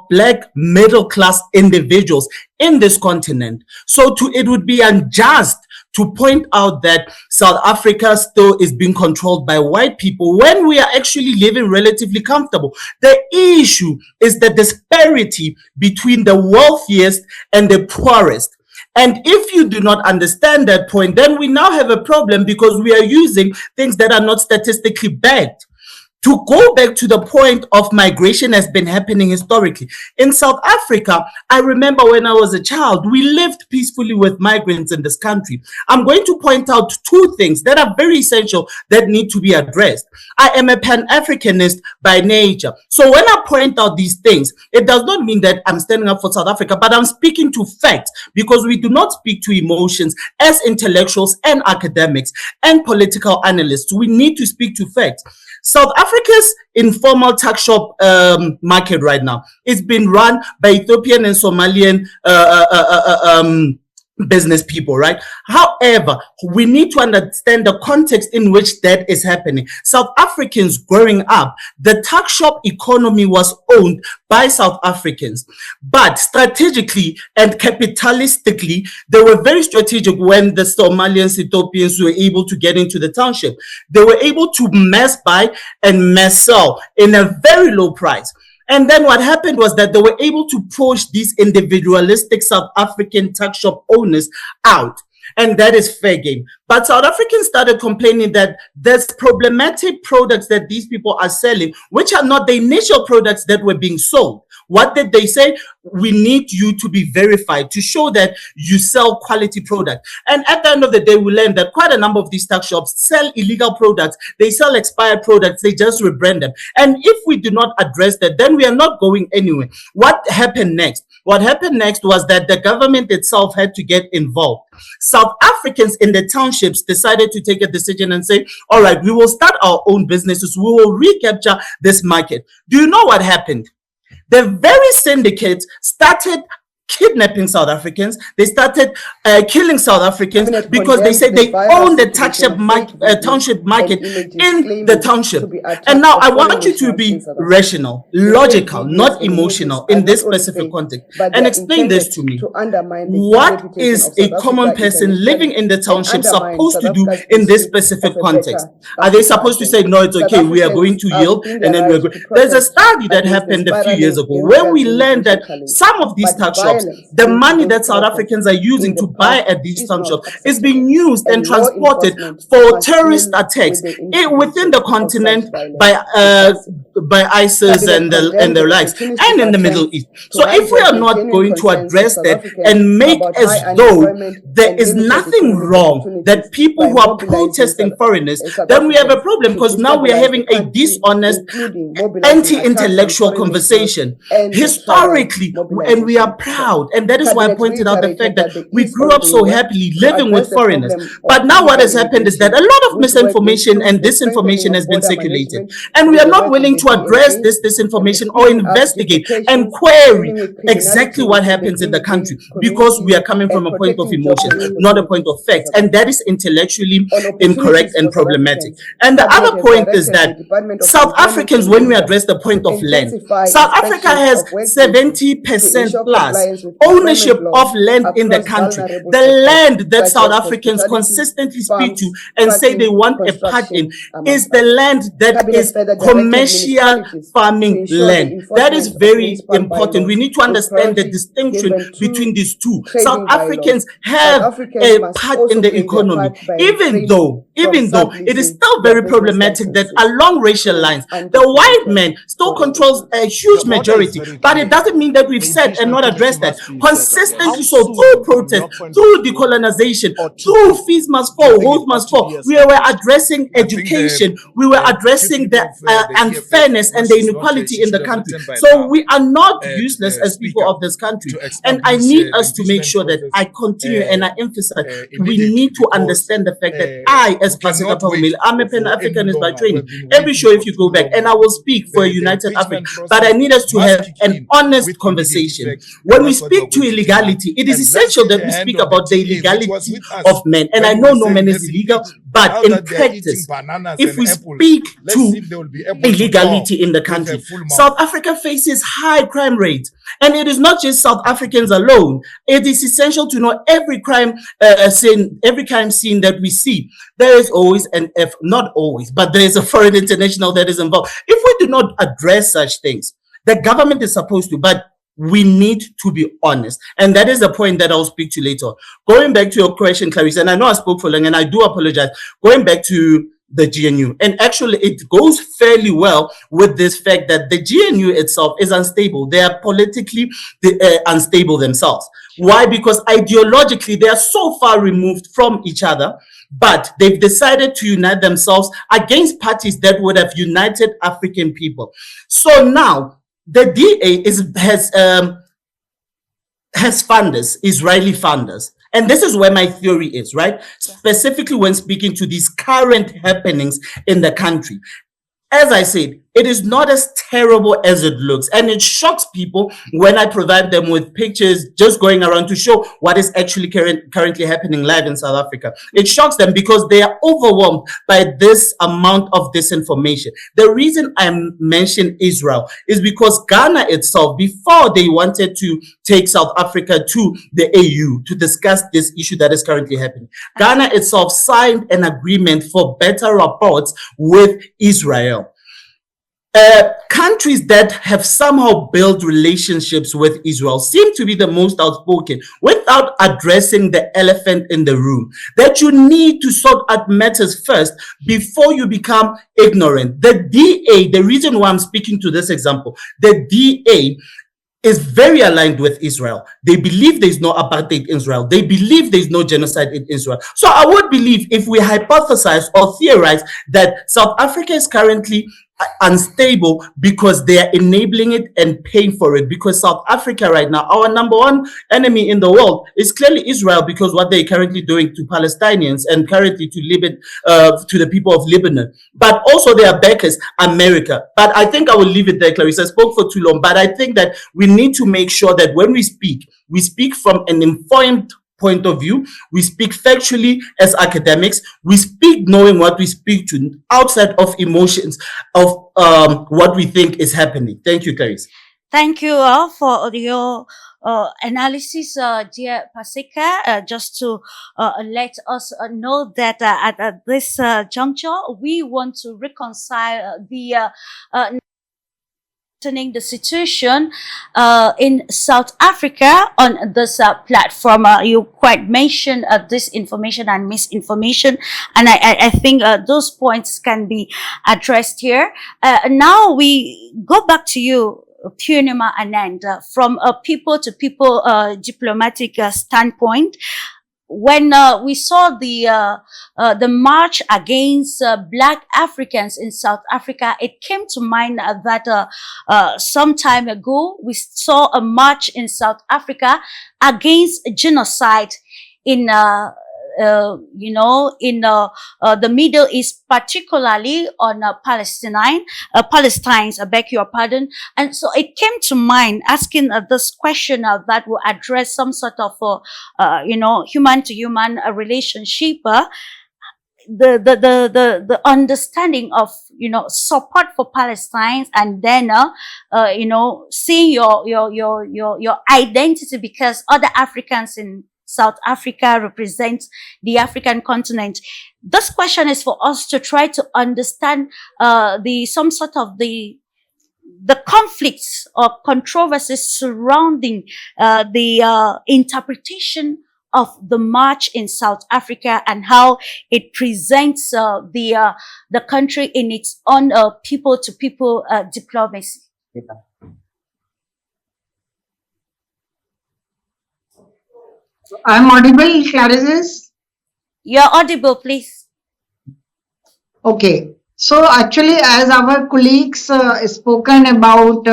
black middle class individuals in this continent. So it would be unjust to point out that South Africa still is being controlled by white people when we are actually living relatively comfortable. The issue is the disparity between the wealthiest and the poorest. And if you do not understand that point, then we now have a problem because we are using things that are not statistically backed. To go back to the point of migration has been happening historically. In South Africa, I remember when I was a child, we lived peacefully with migrants in this country. I'm going to point out two things that are very essential that need to be addressed. I am a Pan-Africanist by nature. So when I point out these things, it does not mean that I'm standing up for South Africa, but I'm speaking to facts, because we do not speak to emotions as intellectuals and academics and political analysts. We need to speak to facts. South Africa's informal tax shop market right now is being run by Ethiopian and Somalian business people, right? However, we need to understand the context in which that is happening. South Africans growing up, the tuck shop economy was owned by South Africans, but strategically and capitalistically, they were very strategic when the Somalians, Ethiopians were able to get into the township. They were able to mass buy and mass sell in a very low price. And then what happened was that they were able to push these individualistic South African tuck shop owners out. And that is fair game. But South Africans started complaining that there's problematic products that these people are selling, which are not the initial products that were being sold. What did they say? We need you to be verified to show that you sell quality product. And at the end of the day, we learned that quite a number of these tuck shops sell illegal products. They sell expired products. They just rebrand them. And if we do not address that, then we are not going anywhere. What happened next? What happened next was that the government itself had to get involved. South Africans in the townships decided to take a decision and say, all right, we will start our own businesses. We will recapture this market. Do you know what happened? The very syndicates started kidnapping South Africans. They started killing South Africans because they said they own the township market in the township. And now I want you to be rational, logical, not emotional in this specific context, and explain this to me. What is a common person living in the township supposed to do in this specific context? Are they supposed to say, no, it's okay, we are going to yield, and then we're going? There's a study that happened a few years ago where we learned that some of these tax shops, the money that South Africans are using to buy at these tax shops is being used and transported for terrorist attacks within the continent by by ISIS and their likes, and in the Middle East. So if we are not going to address that and make as though there is nothing wrong that people who are protesting foreigners, then we have a problem, because now we are having a dishonest, anti-intellectual conversation historically, and we are proud. And that is why I pointed out the fact that we grew up so happily living with foreigners. But now what has happened is that a lot of misinformation and disinformation has been circulated, and we are not willing to address this disinformation or investigate and query exactly what happens in the country, because we are coming from a point of emotion, not a point of fact, and that is intellectually incorrect and problematic. And the other point is that South Africans, when we address the point of land, South Africa has 70% plus ownership of land in the country. The land that South Africans consistently speak to and say they want a part in is the land that is commercial farming land. That is very important. We need to understand the distinction between these two. South Africans have a part in the economy, even though it is still very problematic that along racial lines, the white man still controls a huge majority, but it doesn't mean that we've said and not addressed that consistently. So through protest, through decolonization, through fees must fall, holes must fall, we were addressing education, we were addressing the unfairness and the inequality in the country. So we are not useless as people of this country, and I need us to make sure that I continue and I emphasize we need to understand the fact that I, as Pasika Pahumile, I'm a Pan-Africanist by training. Every show, if you go back, and I will speak for a united Africa, but I need us to have an honest conversation. When we speak to illegality, it is essential that we speak about the illegality of men. And I know no man is illegal, but in practice, if we speak to illegality in the country, South Africa faces high crime rates. And it is not just South Africans alone. It is essential to know every crime scene that we see, there is always not always, but there is a foreign international that is involved. If we do not address such things, the government is supposed to, but we need to be honest. And that is the point that I'll speak to later. Going back to your question, Clarice, and I know I spoke for long and I do apologize. Going back to the GNU, and actually it goes fairly well with this fact that the GNU itself is unstable. They are politically unstable themselves. Why? Because ideologically they are so far removed from each other, but they've decided to unite themselves against parties that would have united African people. So now the DA has funders, Israeli funders. And this is where my theory is, right? Specifically when speaking to these current happenings in the country. As I said, it is not as terrible as it looks. And it shocks people when I provide them with pictures just going around to show what is actually currently happening live in South Africa. It shocks them because they are overwhelmed by this amount of disinformation. The reason I mention Israel is because Ghana itself, before they wanted to take South Africa to the AU to discuss this issue that is currently happening, Ghana itself signed an agreement for better rapports with Israel. Countries that have somehow built relationships with Israel seem to be the most outspoken without addressing the elephant in the room, that you need to sort out matters first before you become ignorant. The DA, the reason why I'm speaking to this example, the DA is very aligned with Israel. They believe there's no apartheid in Israel. They believe there's no genocide in Israel. So I would believe if we hypothesize or theorize that South Africa is currently unstable because they are enabling it and paying for it, because South Africa right now, our number one enemy in the world is clearly Israel, because what they're currently doing to Palestinians and currently to the people of Lebanon, but also their backers, America. But I think I will leave it there, Clarice. I spoke for too long, but I think that we need to make sure that when we speak from an informed point of view. We speak factually as academics. We speak knowing what we speak to, outside of emotions of what we think is happening. Thank you, Clarice.
Thank you all for your analysis, dear Pasika. Just to let us know that at this juncture, we want to reconcile the the situation in South Africa on this platform. You quite mentioned disinformation and misinformation, and I think those points can be addressed here. Now we go back to you, Purnima Anand, from a people-to-people diplomatic standpoint. When we saw the march against Black Africans in South Africa, it came to mind that some time ago we saw a march in South Africa against genocide in the Middle East, particularly on Palestine. I beg your pardon. And so it came to mind asking this question that will address some sort of, human to human relationship. The understanding of support for Palestine, and then seeing your identity, because other Africans in South Africa represent the African continent. This question is for us to try to understand some sort of the conflicts or controversies surrounding the interpretation of the march in South Africa and how it presents the country in its own people-to-people diplomacy.
I'm audible, Clarice?
You're audible, please.
Okay. So actually, as our colleagues spoken about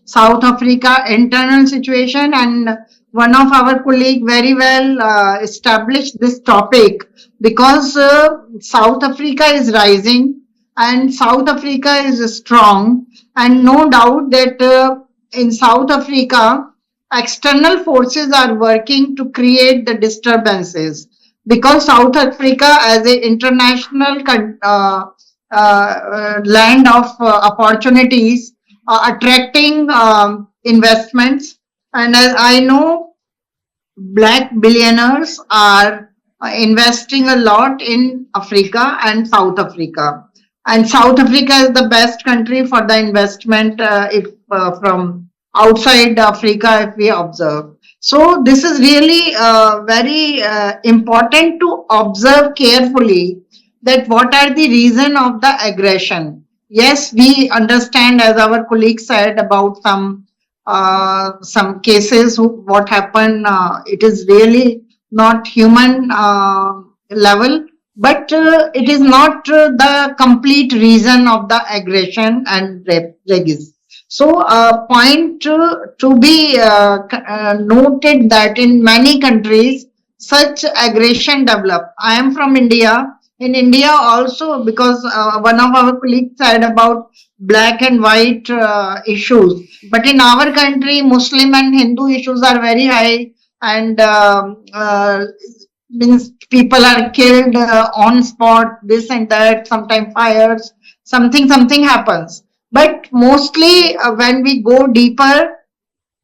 South Africa internal situation, and one of our colleague very well established this topic, because South Africa is rising and South Africa is strong, and no doubt that in South Africa, external forces are working to create the disturbances, because South Africa as an international land of opportunities, attracting investments. And as I know, Black billionaires are investing a lot in Africa and South Africa. And South Africa is the best country for the investment if from outside Africa, if we observe. So this is really very important to observe carefully that what are the reason of the aggression. Yes, we understand, as our colleague said, about some cases, what happened, it is really not human level, but it is not the complete reason of the aggression and regis. So a point to be noted that in many countries, such aggression develop. I am from India. In India also, because one of our colleagues said about black and white issues. But in our country, Muslim and Hindu issues are very high, and means people are killed on spot, this and that, sometimes fires, something happens. But mostly when we go deeper,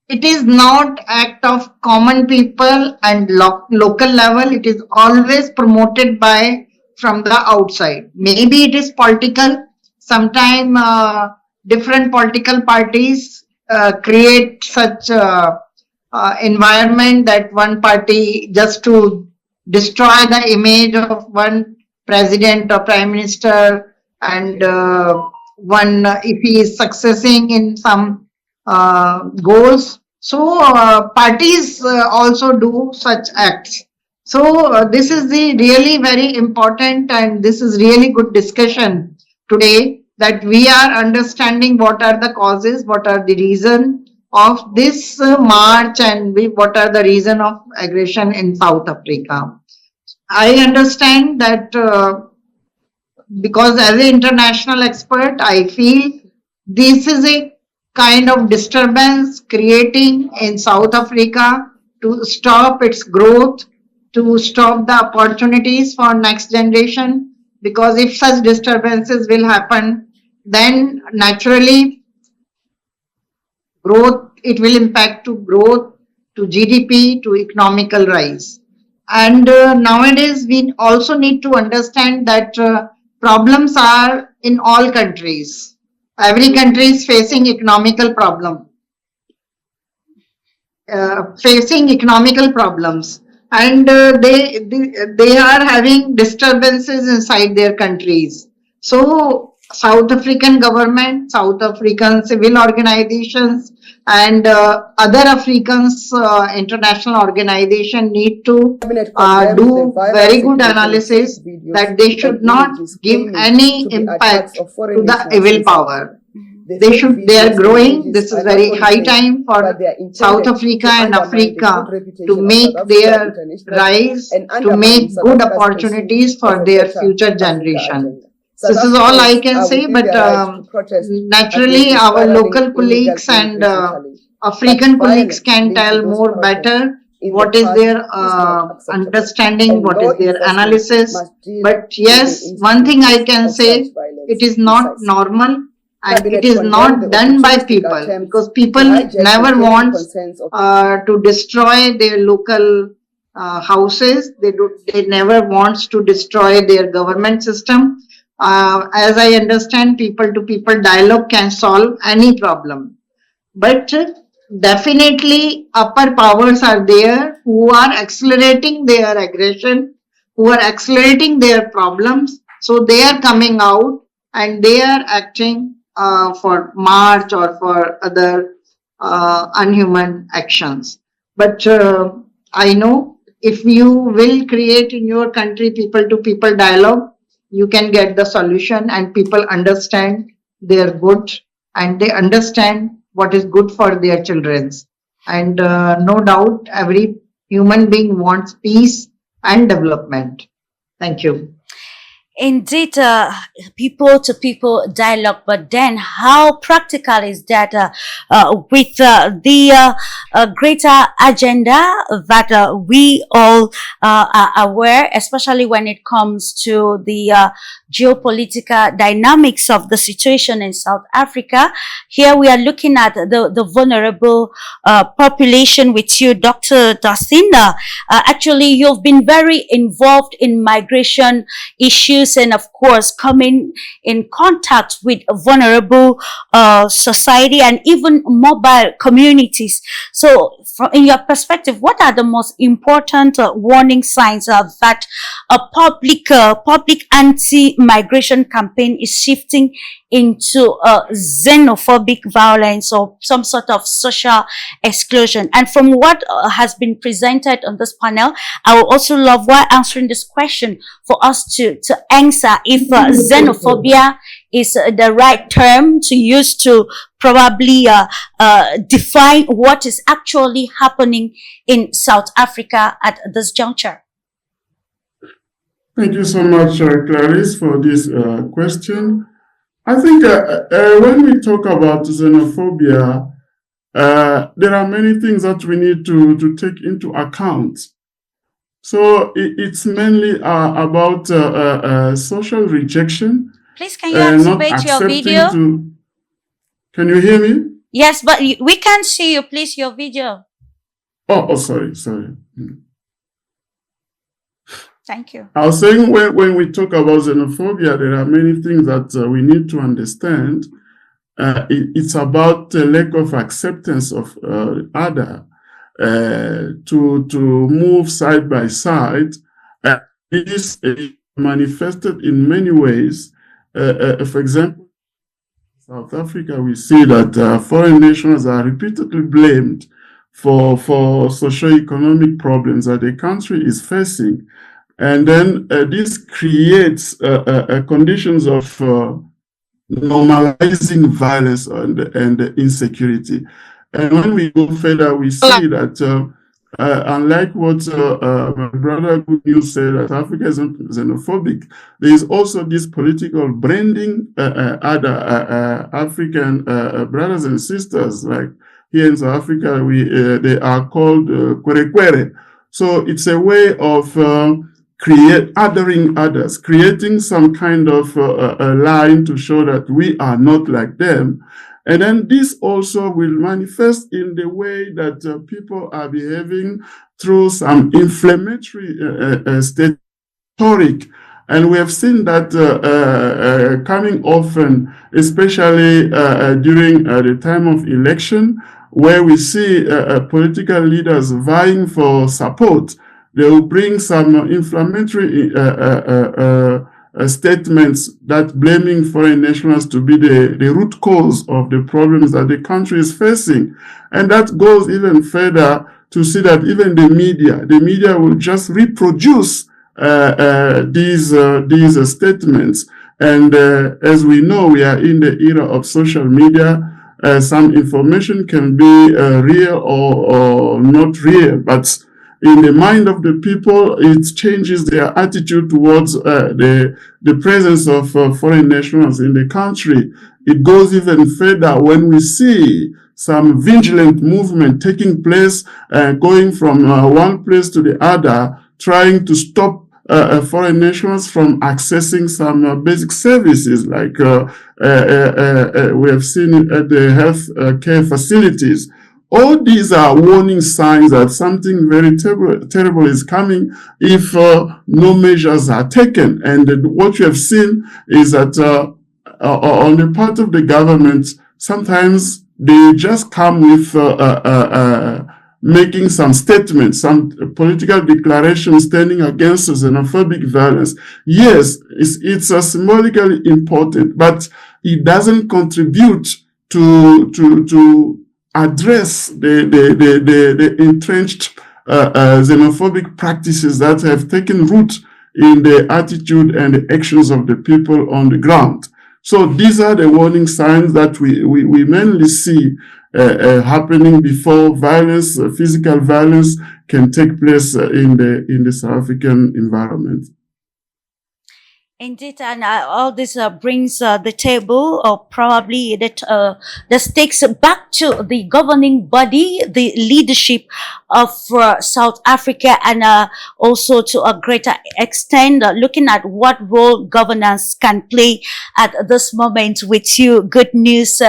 it is not act of common people and local level. It is always promoted by from the outside. Maybe it is political. Sometimes different political parties create such environment that one party, just to destroy the image of one president or prime minister, and one if he is succeeding in some goals. So parties also do such acts. So this is the really very important, and this is really good discussion today, that we are understanding what are the causes, what are the reason of this march, and what are the reason of aggression in South Africa. I understand that because as an international expert, I feel this is a kind of disturbance creating in South Africa to stop its growth, to stop the opportunities for next generation. Because if such disturbances will happen, then naturally growth, it will impact to growth, to GDP, to economical rise. And nowadays we also need to understand that problems are in all countries. Every country is facing economical problem, and they are having disturbances inside their countries. So South African government, South African civil organizations, and other Africans international organization need to do very good analysis that they should not give any impact to the evil power. They are growing. This is very high time for South Africa and Africa to make their rise, to make good opportunities for their future generation. This is all I can say, but naturally our local colleagues and African colleagues can tell more better what is their understanding, what is their analysis. But yes, one thing I can say, it is not normal and it is not done by people, because people never want to destroy their local houses. They never wants to destroy their government system. As I understand, people to people dialogue can solve any problem. But definitely upper powers are there who are accelerating their aggression, who are accelerating their problems. So they are coming out and they are acting for march or for other unhuman actions. But I know if you will create in your country people to people dialogue, you can get the solution and people understand their good and they understand what is good for their children. And no doubt every human being wants peace and development. Thank you.
Indeed, people to people dialogue, but then how practical is that with the greater agenda that we all are aware, especially when it comes to the geopolitical dynamics of the situation in South Africa? Here we are looking at the vulnerable population with you, Dr. Dacinda. Actually, you've been very involved in migration issues and of course coming in contact with vulnerable society and even mobile communities. So in your perspective, what are the most important warning signs that a public anti-migration campaign is shifting into xenophobic violence or some sort of social exclusion? And from what has been presented on this panel, I would also love, while answering this question, for us to answer if xenophobia is the right term to use to probably define what is actually happening in South Africa at this juncture.
Thank you so much, Clarice, for this question. I think when we talk about xenophobia, there are many things that we need to take into account. So it's mainly about social rejection.
Please, can you activate your video?
Can you hear me?
Yes, but we can't see you. Please, your video.
Oh, sorry.
Thank you.
I was saying when we talk about xenophobia, there are many things that we need to understand. It's about the lack of acceptance of other, to move side by side. It is manifested in many ways. For example, South Africa, we see that foreign nationals are repeatedly blamed for socio-economic problems that the country is facing. And then this creates conditions of normalizing violence and insecurity. And when we go further, we see that unlike what my brother Good News said, that Africa is not xenophobic, there is also this political branding other African brothers and sisters. Like here in South Africa, they are called kwere. So it's a way of othering others, creating some kind of a line to show that we are not like them. And then this also will manifest in the way that people are behaving through some inflammatory rhetoric And we have seen that coming often, especially during the time of election, where we see political leaders vying for support. They will bring some inflammatory statements that blaming foreign nationals to be the root cause of the problems that the country is facing. And that goes even further to see that even the media will just reproduce these statements. And as we know, we are in the era of social media. Some information can be real or not real, but in the mind of the people, it changes their attitude towards the presence of foreign nationals in the country. It goes even further when we see some vigilant movement taking place, going from one place to the other, trying to stop foreign nationals from accessing some basic services like we have seen at the health care facilities. All these are warning signs that something very terrible is coming if no measures are taken. And what you have seen is that on the part of the government, sometimes they just come with making some statements, some political declarations standing against xenophobic violence. Yes, it's symbolically important, but it doesn't contribute to address the entrenched xenophobic practices that have taken root in the attitude and the actions of the people on the ground. So these are the warning signs that we mainly see happening before violence, physical violence, can take place in the South African environment.
Indeed, and all this brings the table, or probably the stakes back to the governing body, the leadership of South Africa, and also to a greater extent, looking at what role governance can play at this moment. With you, good news,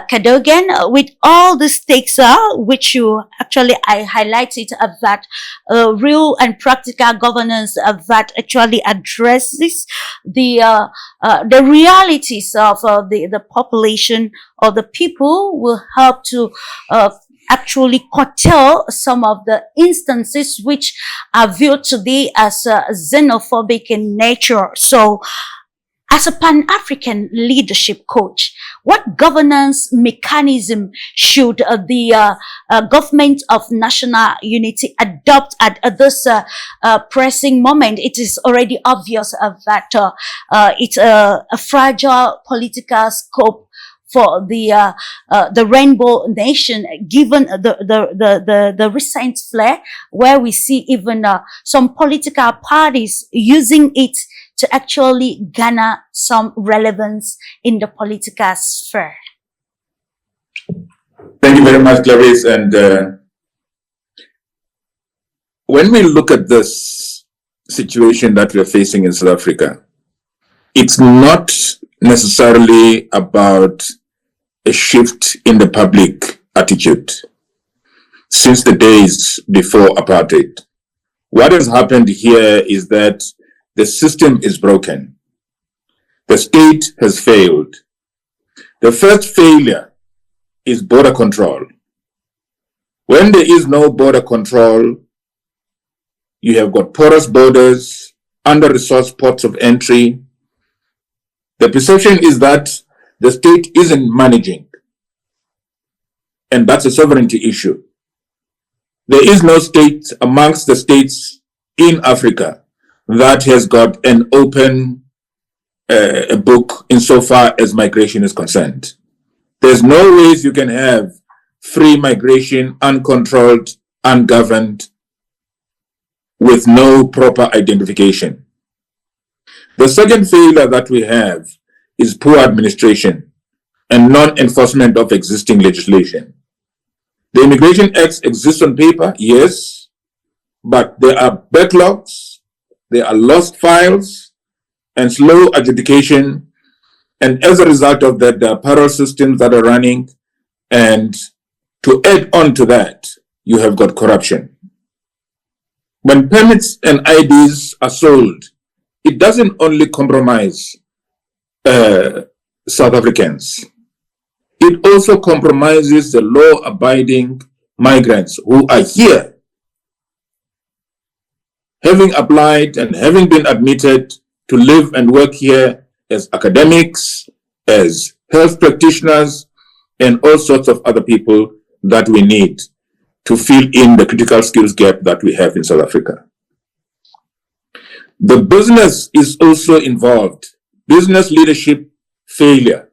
Cadogan, with all the stakes, which you actually I highlighted that real and practical governance that actually addresses the realities of the population or the people will help to actually curtail some of the instances which are viewed today as xenophobic in nature. So, as a Pan-African leadership coach, what governance mechanism should the government of national unity adopt at this pressing moment? It is already obvious that it's a fragile political scope for the rainbow nation, given the recent flare, where we see even some political parties using it to actually garner some relevance in the political sphere.
Thank you very much, Clarice. And when we look at this situation that we are facing in South Africa, it's not necessarily about a shift in the public attitude since the days before apartheid. What has happened here is that the system is broken. The state has failed. The first failure is border control. When there is no border control, you have got porous borders, under-resourced ports of entry. The perception is that the state isn't managing, and that's a sovereignty issue. There is no state amongst the states in Africa that has got an open book insofar as migration is concerned. There's no ways you can have free migration, uncontrolled, ungoverned, with no proper identification. The second failure that we have is poor administration and non-enforcement of existing legislation. The Immigration Act exists on paper, yes, but there are backlogs, there are lost files, and slow adjudication. And as a result of that, there are parallel systems that are running. And to add on to that, you have got corruption. When permits and IDs are sold it doesn't only compromise South Africans, it also compromises the law-abiding migrants who are here, having applied and having been admitted to live and work here as academics, as health practitioners, and all sorts of other people that we need to fill in the critical skills gap that we have in South Africa. The business is also involved. Business leadership failure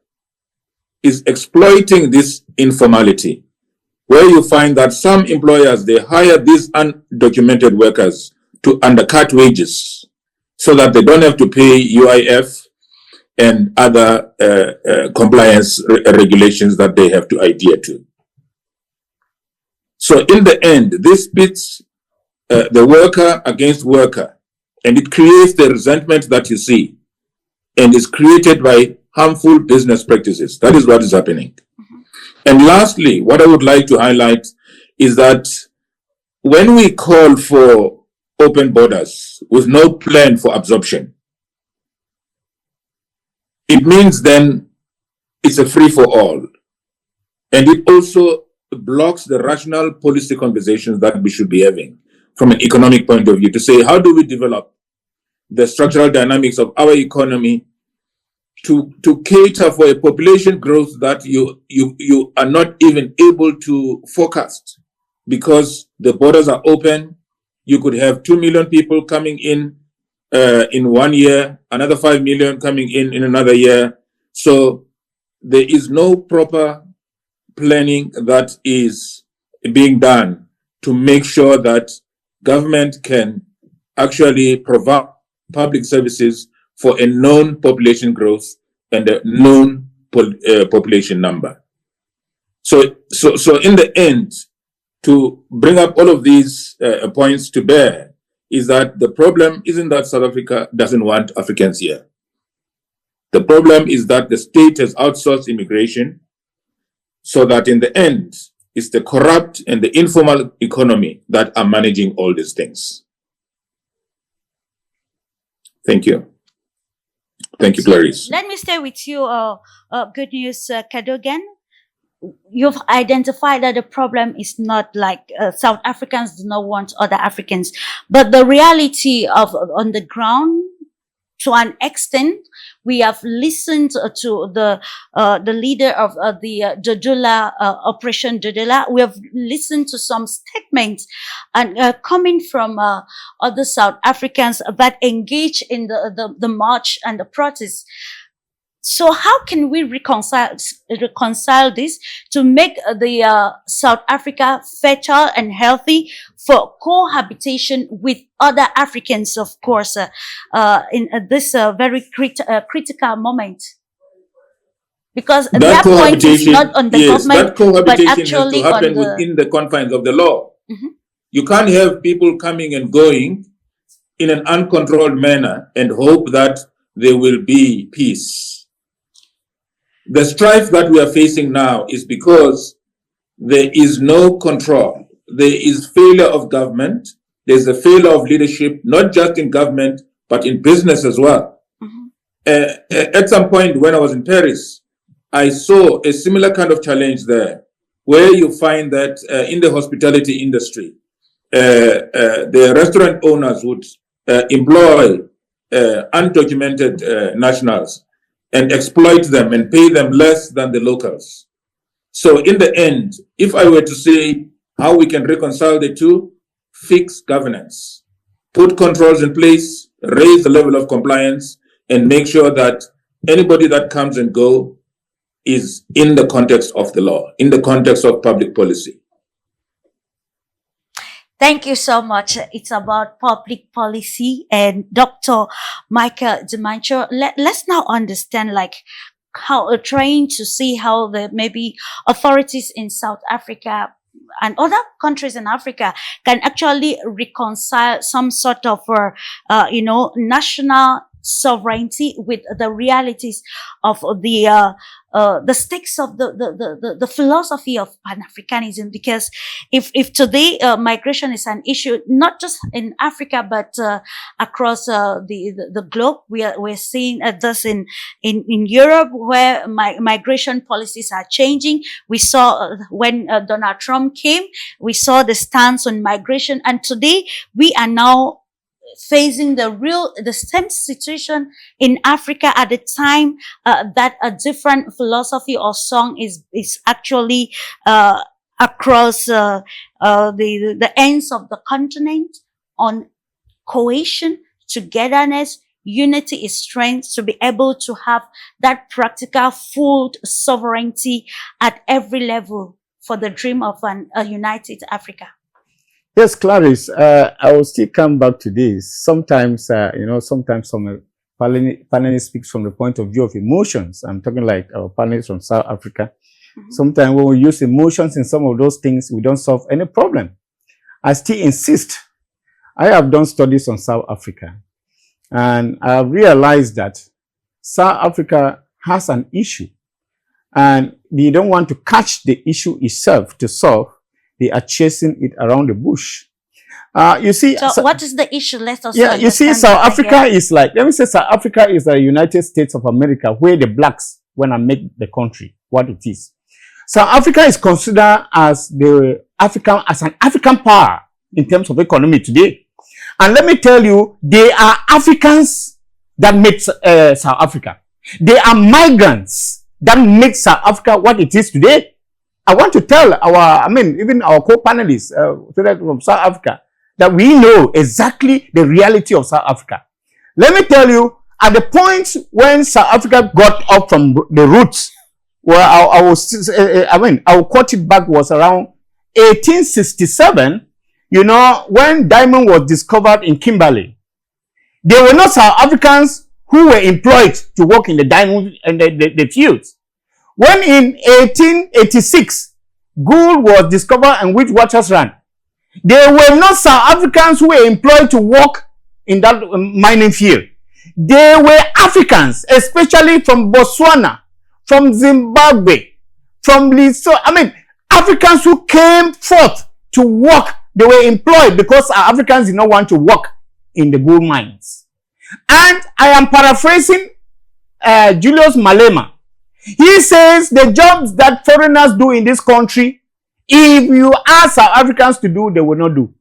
is exploiting this informality, where you find that some employers, they hire these undocumented workers to undercut wages so that they don't have to pay UIF and other compliance regulations that they have to adhere to. So in the end, this pits the worker against worker, and it creates the resentment that you see, and is created by harmful business practices. That is what is happening. And lastly, what I would like to highlight is that when we call for open borders with no plan for absorption, it means then it's a free-for-all. And it also blocks the rational policy conversations that we should be having from an economic point of view to say, how do we develop the structural dynamics of our economy to cater for a population growth that you are not even able to forecast because the borders are open. You could have 2 million people coming in 1 year, another 5 million coming in another year. So there is no proper planning that is being done to make sure that government can actually provide public services for a known population growth and a known population number. So in the end, to bring up all of these points to bear is that the problem isn't that South Africa doesn't want Africans here. The problem is that the state has outsourced immigration so that in the end, it's the corrupt and the informal economy that are managing all these things. Thank you. Thank you, Clarice.
Let me stay with you, Good News Cadogan. You've identified that the problem is not like South Africans do not want other Africans, but the reality of on the ground, to an extent, we have listened to the leader of the Dodula Operation Dodula. We have listened to some statements and coming from other South Africans that engage in the march and the protest. So how can we reconcile this to make the South Africa fertile and healthy for cohabitation with other Africans, of course, in this very critical moment? Because their point is not on the government, but actually
has to happen within the confines of the law.
Mm-hmm.
You can't have people coming and going in an uncontrolled manner and hope that there will be peace. The strife that we are facing now is because there is no control. There is failure of government. There's a failure of leadership, not just in government, but in business as well. Mm-hmm. At some point when I was in Paris, I saw a similar kind of challenge there, where you find that in the hospitality industry, the restaurant owners would employ undocumented nationals and exploit them and pay them less than the locals. So in the end, if I were to say how we can reconcile the two, fix governance, put controls in place, raise the level of compliance, and make sure that anybody that comes and goes is in the context of the law, in the context of public policy.
Thank you so much. It's about public policy, and Dr. Michael Dimancho. Let's now understand, like, how trying to see how the maybe authorities in South Africa and other countries in Africa can actually reconcile some sort of, national sovereignty with the realities of the stakes of the philosophy of Pan-Africanism. Because if today migration is an issue, not just in Africa, but across the globe, we're seeing this in Europe, where migration policies are changing. We saw when Donald Trump came, we saw the stance on migration, and today we are now facing the same situation in Africa at the time that a different philosophy or song is actually across the ends of the continent on cohesion, togetherness. Unity is strength, to be able to have that practical full sovereignty at every level for the dream of a united Africa.
Yes, Clarice, I will still come back to this. Sometimes, sometimes some panelists speak from the point of view of emotions. I'm talking like our panelists from South Africa. Mm-hmm. Sometimes when we use emotions in some of those things, we don't solve any problem. I still insist. I have done studies on South Africa, and I have realized that South Africa has an issue, and they don't want to catch the issue itself to solve. They are chasing it around the bush. You see.
So what is the issue? Let us.
Yeah, you see, South Africa is like, let me say, South Africa is the United States of America, where the blacks want to make the country what it is. South Africa is considered as an African power in terms of economy today. And let me tell you, they are Africans that make South Africa. They are migrants that make South Africa what it is today. I want to tell even our co-panelists from South Africa, that we know exactly the reality of South Africa. Let me tell you, at the point when South Africa got up from the roots, where I will quote it back, was around 1867, when diamond was discovered in Kimberley. They were not South Africans who were employed to work in the diamond and the fields. When in 1886, gold was discovered and Witwatersrand ran, they were not South Africans who were employed to work in that mining field. They were Africans, especially from Botswana, from Zimbabwe, from Lesotho. Africans who came forth to work. They were employed because our Africans did not want to work in the gold mines. And I am paraphrasing Julius Malema. He says the jobs that foreigners do in this country, if you ask South Africans to do, they will not do.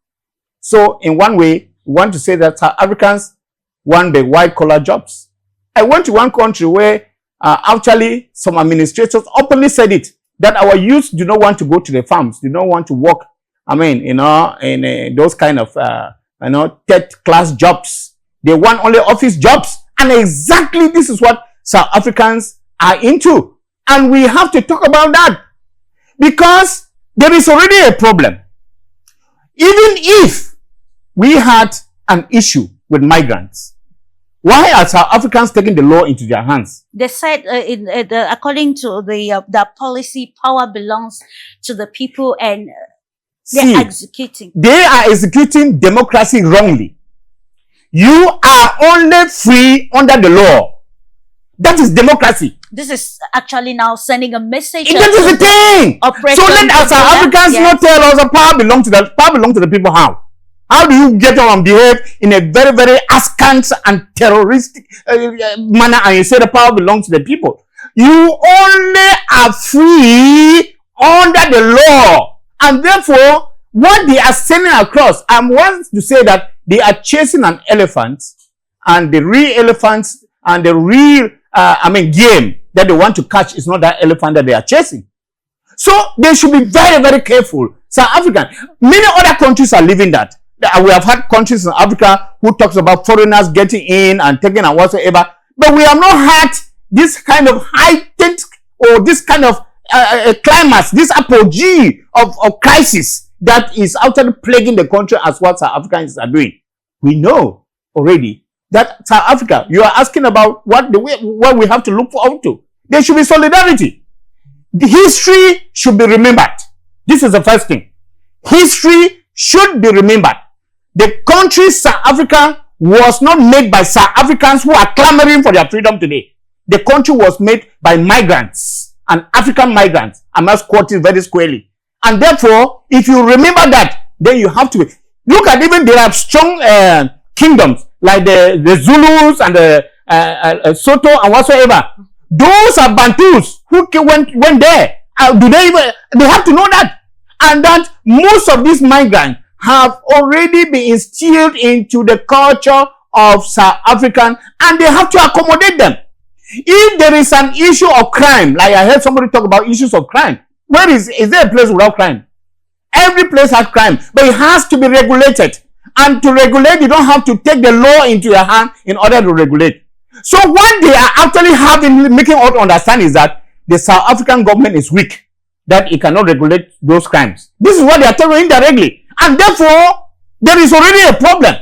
So in one way, we want to say that South Africans want the white-collar jobs. I went to one country where actually some administrators openly said it, that our youth do not want to go to the farms, do not want to work, in those kind of, third-class jobs. They want only office jobs. And exactly this is what South Africans are into. And we have to talk about that, because there is already a problem. Even if we had an issue with migrants, why are South Africans taking the law into their hands?
They said, according to the policy, power belongs to the people, and they're executing. They
are executing democracy wrongly. You are only free under the law. That is democracy.
This is actually now sending a message.
That is the thing. So let us Africans not tell us the power belongs to the people. How? How do you get on and behave in a very, very askance and terroristic manner, and you say the power belongs to the people? You only are free under the law. And therefore, what they are sending across, I want to say that they are chasing an elephant, and the real elephants and the real game that they want to catch is not that elephant that they are chasing. So they should be very, very careful. South African, many other countries are living that. We have had countries in Africa who talks about foreigners getting in and taking and whatsoever, but we have not had this kind of heightened or this kind of climax, this apogee of crisis that is actually plaguing the country as what South Africans are doing. We know already that South Africa, you are asking about what we have to look forward to. There should be solidarity. The history should be remembered. This is the first thing. History should be remembered. The country South Africa was not made by South Africans who are clamoring for their freedom today. The country was made by migrants and African migrants. I must quote it very squarely. And therefore, if you remember that, then you have to look at even there are strong kingdoms like the Zulus and the Soto and whatsoever. Those are Bantus who went there. They have to know that. And that most of these migrants have already been instilled into the culture of South African, and they have to accommodate them. If there is an issue of crime, like I heard somebody talk about issues of crime, is there a place without crime? Every place has crime, but it has to be regulated. And to regulate, you don't have to take the law into your hand in order to regulate. So what they are actually making us understand is that the South African government is weak, that it cannot regulate those crimes. This is what they are telling indirectly. And therefore, there is already a problem.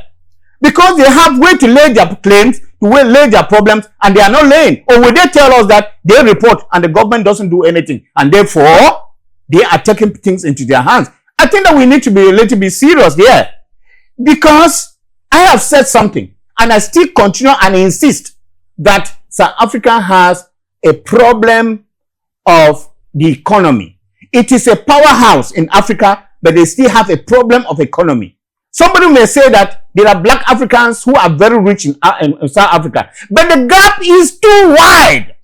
Because they have way to lay their claims, to lay their problems, and they are not laying. Or will they tell us that they report and the government doesn't do anything? And therefore, they are taking things into their hands. I think that we need to be a little bit serious here. Because I have said something, and I still continue and insist that South Africa has a problem of the economy. It is a powerhouse in Africa, but they still have a problem of economy. Somebody may say that there are black Africans who are very rich in South Africa, but the gap is too wide.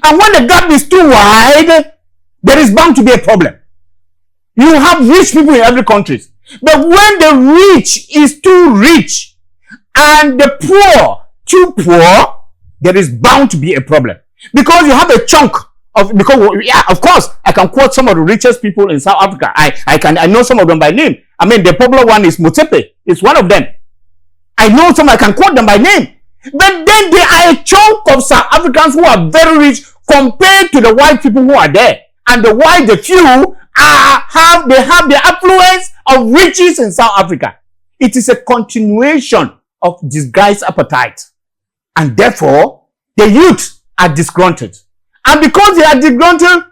And when the gap is too wide, there is bound to be a problem. You have rich people in every country, but when the rich is too rich and the poor too poor, there is bound to be a problem. Because you have a chunk of, of course, I can quote some of the richest people in South Africa. I know some of them by name. I mean, the popular one is Motsepe. It's one of them. I know some, I can quote them by name. But then there are a chunk of South Africans who are very rich compared to the white people who are there. And the few have the affluence of riches in South Africa. It is a continuation of disguised appetite. And therefore, the youth are disgruntled. And because they are disgruntled,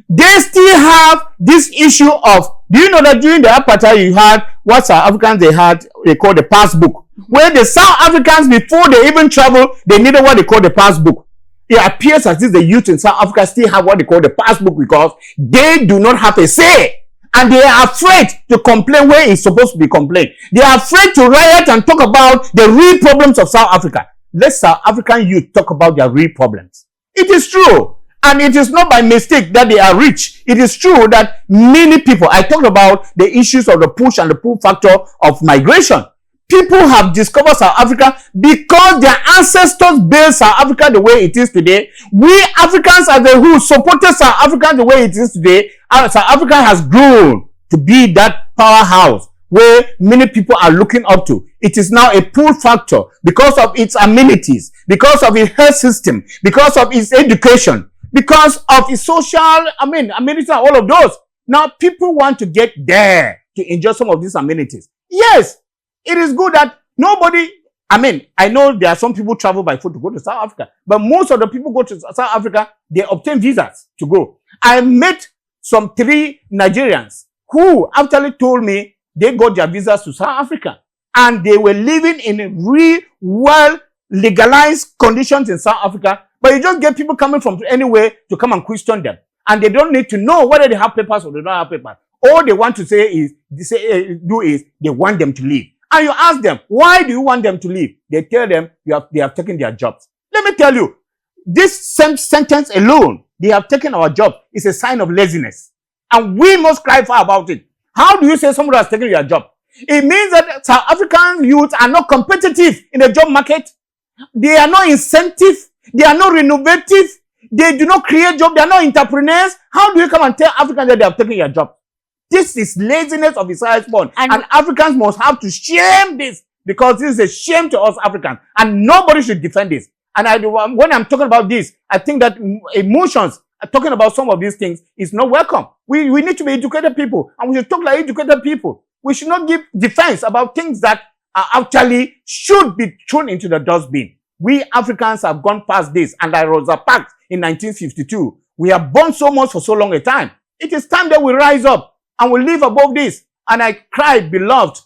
they still have this issue of, do you know that during the apartheid you had what South Africans they call the passbook, where the South Africans, before they even travel, they needed what they call the passbook. It appears as if the youth in South Africa still have what they call the passbook because they do not have a say. And they are afraid to complain where it's supposed to be complained. They are afraid to riot and talk about the real problems of South Africa. Let South African youth talk about their real problems. It is true. And it is not by mistake that they are rich. It is true that many people, I talked about the issues of the push and the pull factor of migration. People have discovered South Africa because their ancestors built South Africa the way it is today. We Africans are the who supported South Africa the way it is today. And South Africa has grown to be that powerhouse where many people are looking up to. It is now a pull factor because of its amenities, because of its health system, because of its education, because of its social, amenities and all of those. Now people want to get there to enjoy some of these amenities. Yes, it is good that I know there are some people travel by foot to go to South Africa, but most of the people go to South Africa, they obtain visas to go. I met some 3 Nigerians who actually told me they got their visas to South Africa and they were living in real, well legalized conditions in South Africa, but you just get people coming from anywhere to come and question them. And they don't need to know whether they have papers or they don't have papers. All they want to do is they want them to leave. And you ask them, why do you want them to leave? They tell them they have taken their jobs. Let me tell you, this sentence alone, they have taken our job, is a sign of laziness. And we must cry for about it. How do you say somebody has taken your job? It means that South African youth are not competitive in the job market. They are not incentive. They are not innovative. They do not create jobs. They are not entrepreneurs. How do you come and tell Africans that they have taken your job? This is laziness of its highest form. And Africans must have to shame this because this is a shame to us Africans. And nobody should defend this. And when I'm talking about this, I think that emotions, talking about some of these things is not welcome. We need to be educated people. And we should talk like educated people. We should not give defense about things that are actually should be thrown into the dustbin. We Africans have gone past this. And I was attacked in 1952. We have borne so much for so long a time. It is time that we rise up and we live above this. And I cry, beloved,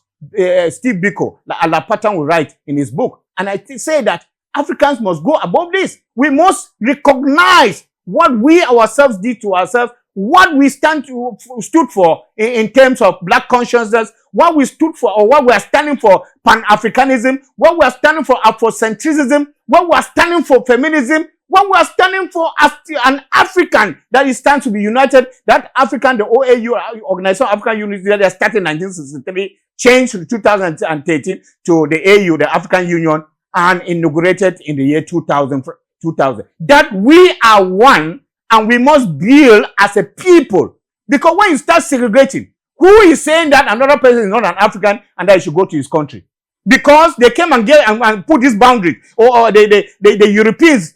Steve Biko, La Pattern will write in his book. And I say that Africans must go above this. We must recognize what we ourselves did to ourselves, what we stood for in terms of black consciousness, what we stood for or what we are standing for, Pan-Africanism, what we are standing for Afrocentrism, what we are standing for feminism, what we are standing for as an African that is stands to be united, that African, the OAU, Organization of African Unity, that started in 1963, changed to 2013 to the AU, the African Union, and inaugurated in the year 2000. That we are one and we must build as a people. Because when you start segregating, who is saying that another person is not an African and that he should go to his country? Because they came and put this boundary, or the Europeans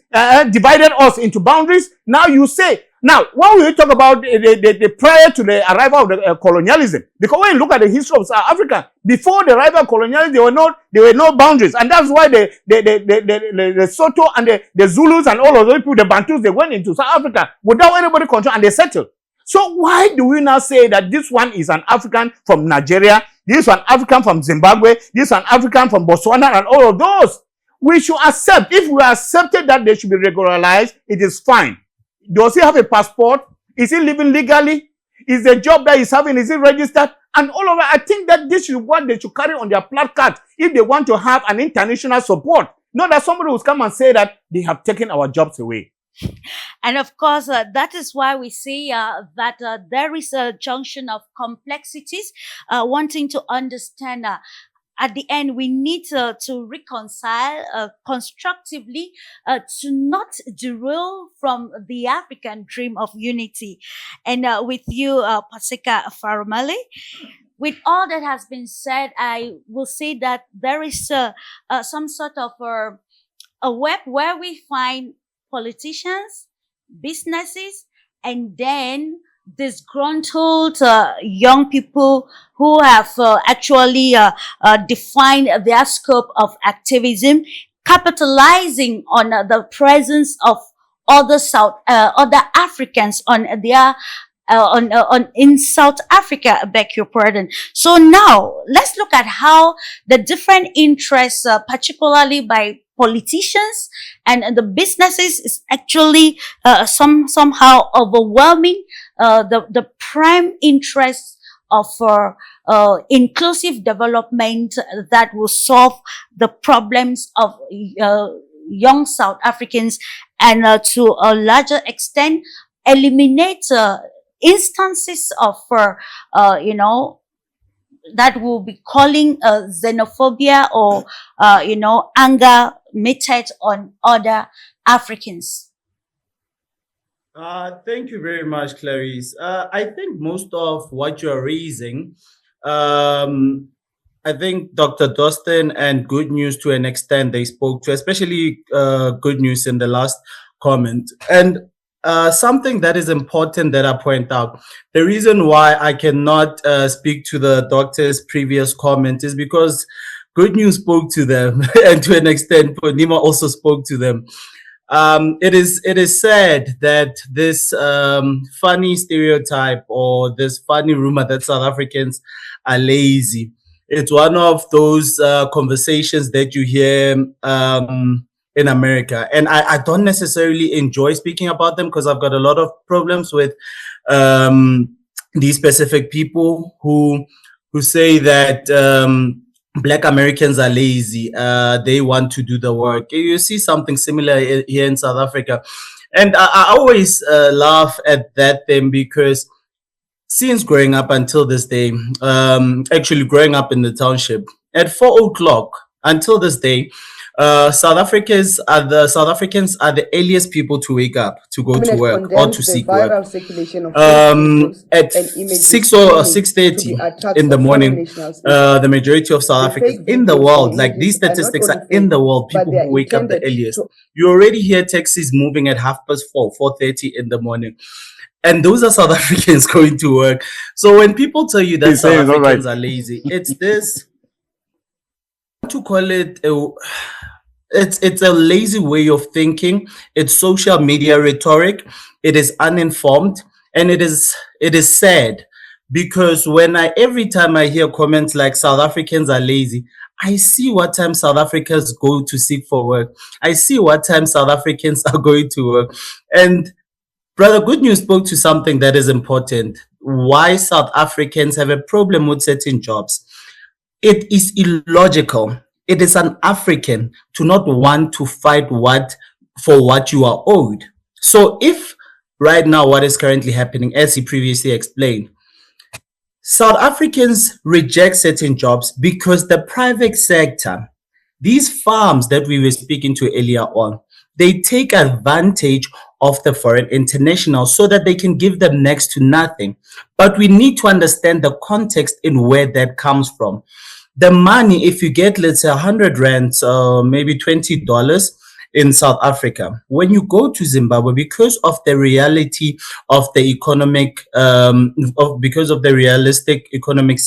divided us into boundaries. Now you say, now when we talk about the prior to the arrival of the colonialism, because when you look at the history of South Africa, before the arrival of colonialism, there were no boundaries, and that's why the Soto and the Zulus and all of those people, the Bantus, they went into South Africa without anybody control and they settled. So why do we now say that this one is an African from Nigeria, this one African from Zimbabwe, this one African from Botswana, and all of those? We should accept. If we accepted that they should be regularized, it is fine. Does he have a passport? Is he living legally? Is the job that he's having, is it registered? And all of that. I think that this is what they should carry on their placard if they want to have an international support. Not that somebody will come and say that they have taken our jobs away.
And of course, that is why we see that there is a junction of complexities, wanting to understand. At the end, we need to reconcile constructively to not derail from the African dream of unity. And with you, Paseka Faramale, with all that has been said, I will say that there is some sort of a web where we find politicians, businesses, and then disgruntled young people who have actually defined their scope of activism, capitalizing on the presence of other Africans on their in South Africa, I beg your pardon. So now let's look at how the different interests, particularly by politicians and the businesses, is actually somehow overwhelming the prime interest of inclusive development that will solve the problems of young South Africans, and to a larger extent eliminate instances of that will be calling xenophobia or anger meted on other Africans.
Thank you very much, Clarice. I think most of what you're raising, I think Dr. Dostin and Good News to an extent they spoke to, especially Good News in the last comment. And something that is important that I point out, the reason why I cannot speak to the doctor's previous comment is because Good News spoke to them, and to an extent, Nima also spoke to them. It is said that this funny stereotype or this funny rumor that South Africans are lazy, it's one of those conversations that you hear in America. And I don't necessarily enjoy speaking about them because I've got a lot of problems with these specific people who say that Black Americans are lazy. They want to do the work. You see something similar here in South Africa. And I always laugh at that thing because since growing up until this day, actually growing up in the township, at 4 o'clock until this day, South Africans are the earliest people to wake up to go to work or to seek work. At 6 or 6:30 in the morning, the majority of South Africans in the world, like these statistics are in the world, people who wake up the earliest. You already hear taxis moving at 4:30, 4:30 in the morning. And those are South Africans going to work. So when people tell you that South Africans are lazy, it's this, to call it it's a lazy way of thinking. It's social media rhetoric. It is uninformed, and it is sad because every time I hear comments like South Africans are lazy, I see what time South Africans go to seek for work. I see what time South Africans are going to work. And Brother Good News spoke to something that is important. Why South Africans have a problem with certain jobs. It is illogical. It is an African to not want to fight for what you are owed. So if right now what is currently happening, as he previously explained, South Africans reject certain jobs because the private sector, these farms that we were speaking to earlier on, they take advantage of the foreign internationals so that they can give them next to nothing. But we need to understand the context in where that comes from. The money, if you get, let's say, 100 rands, maybe $20 in South Africa, when you go to Zimbabwe, because of the reality of the economic, because of the realistic economic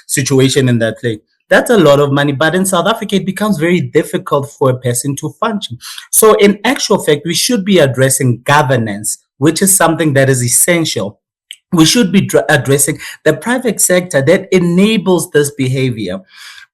situation in that place, that's a lot of money. But in South Africa, it becomes very difficult for a person to function. So in actual fact, we should be addressing governance, which is something that is essential. We should be addressing the private sector that enables this behavior.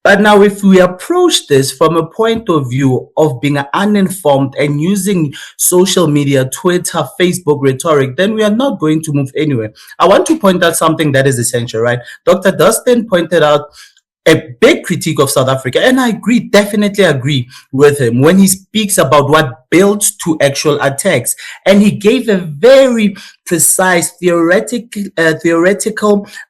But now, if we approach this from a point of view of being uninformed and using social media, Twitter, Facebook rhetoric, then we are not going to move anywhere. I want to point out something that is essential, right? Dr. Dustin pointed out a big critique of South Africa, and I definitely agree with him when he speaks about what builds to actual attacks. And he gave a very precise theoretical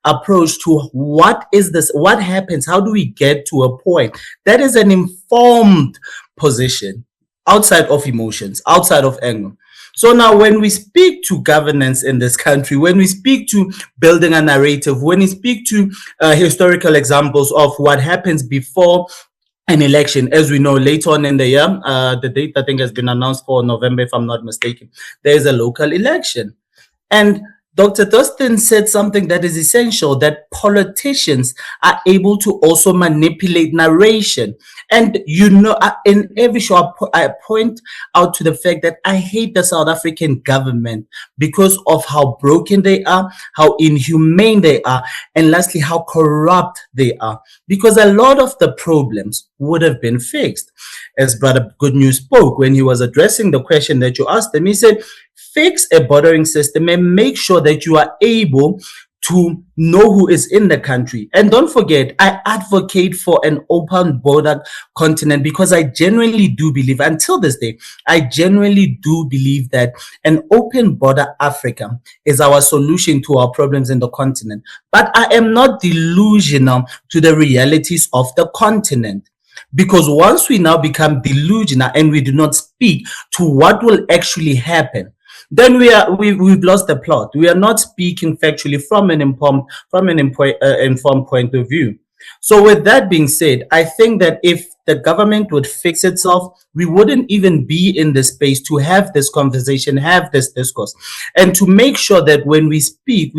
approach to what is this, what happens, how do we get to a point. That is an informed position outside of emotions, outside of anger. So now when we speak to governance in this country, when we speak to building a narrative, when we speak to historical examples of what happens before an election, as we know later on in the year, the date I think has been announced for November, if I'm not mistaken, there is a local election. And Dr. Dustin said something that is essential, that politicians are able to also manipulate narration. And, you know, in every show, I point out to the fact that I hate the South African government because of how broken they are, how inhumane they are, and lastly, how corrupt they are. Because a lot of the problems would have been fixed. As Brother Good News spoke when he was addressing the question that you asked him, he said, fix a bordering system and make sure that you are able to know who is in the country. And don't forget, I advocate for an open border continent because I genuinely do believe, until this day, I genuinely do believe that an open border Africa is our solution to our problems in the continent. But I am not delusional to the realities of the continent. Because once we now become delusional and we do not speak to what will actually happen, then we've lost the plot. We are not speaking factually from an informed point of view. So with that being said, I think that if the government would fix itself, we wouldn't even be in this space to have this conversation, have this discourse, and to make sure that when we speak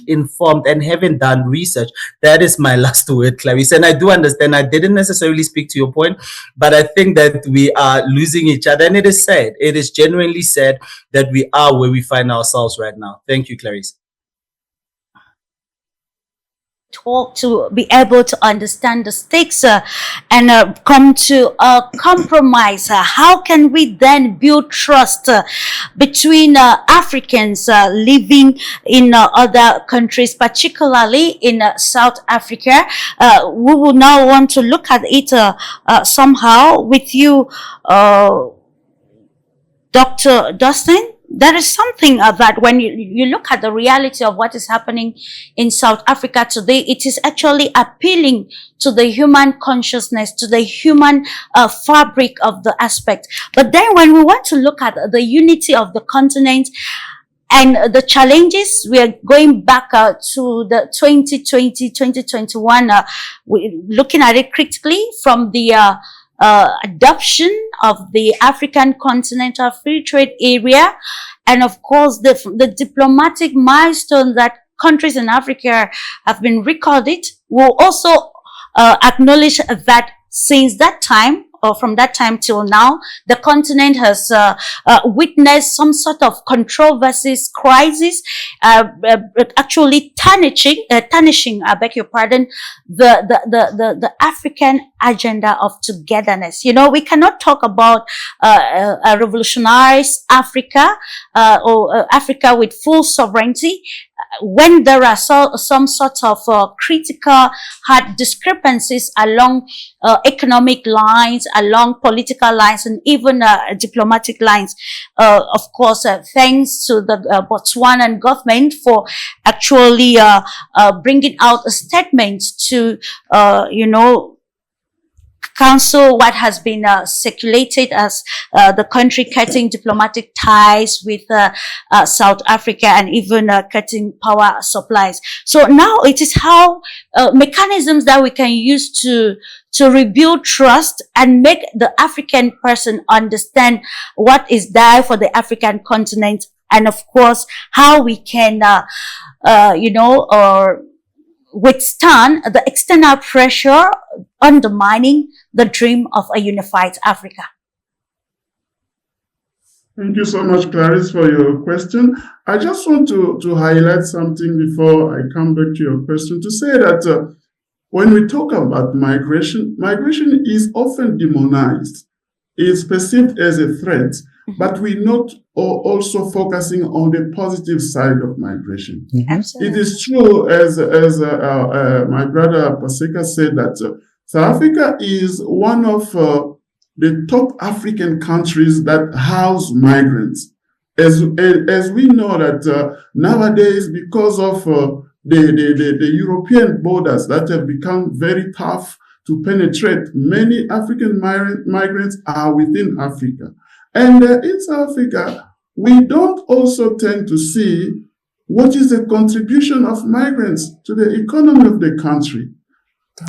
informed and having done research. That is my last word, Clarice. And I do understand I didn't necessarily speak to your point, but I think that we are losing each other. And it is sad. It is genuinely sad that we are where we find ourselves right now. Thank you, Clarice.
Talk to be able to understand the stakes and come to a compromise. How can we then build trust between Africans living in other countries, particularly in South Africa? We will now want to look at it somehow with you, Dr. Dustin. There is something that when you look at the reality of what is happening in South Africa today, it is actually appealing to the human consciousness, to the human fabric of the aspect. But then when we want to look at the unity of the continent and the challenges, we are going back to the 2020, 2021, looking at it critically from the adoption of the African Continental Free Trade Area, and of course the diplomatic milestone that countries in Africa have been recorded. We'll also acknowledge that since that time, from that time till now, the continent has witnessed some sort of controversies, crisis, actually tarnishing, I beg your pardon, the African agenda of togetherness. You know, we cannot talk about a revolutionized Africa or Africa with full sovereignty when there are some sort of critical hard discrepancies along economic lines, along political lines, and even diplomatic lines. Of course, thanks to the Botswanan government for actually bringing out a statement to, you know, counsel what has been circulated as the country cutting diplomatic ties with South Africa and even cutting power supplies. So now it is how mechanisms that we can use to rebuild trust and make the African person understand what is there for the African continent, and of course how we can you know, withstand the external pressure undermining the dream of a unified Africa.
Thank you so much, Clarice, for your question. I just want to highlight something before I come back to your question, to say that when we talk about migration, migration is often demonized. It's perceived as a threat, but we're not also focusing on the positive side of migration.
Absolutely.
It is true, as my brother Paseka said, that South Africa is one of the top African countries that house migrants. As we know that nowadays, because of the European borders that have become very tough to penetrate, many African migrants are within Africa. And in South Africa, we don't also tend to see what is the contribution of migrants to the economy of the country.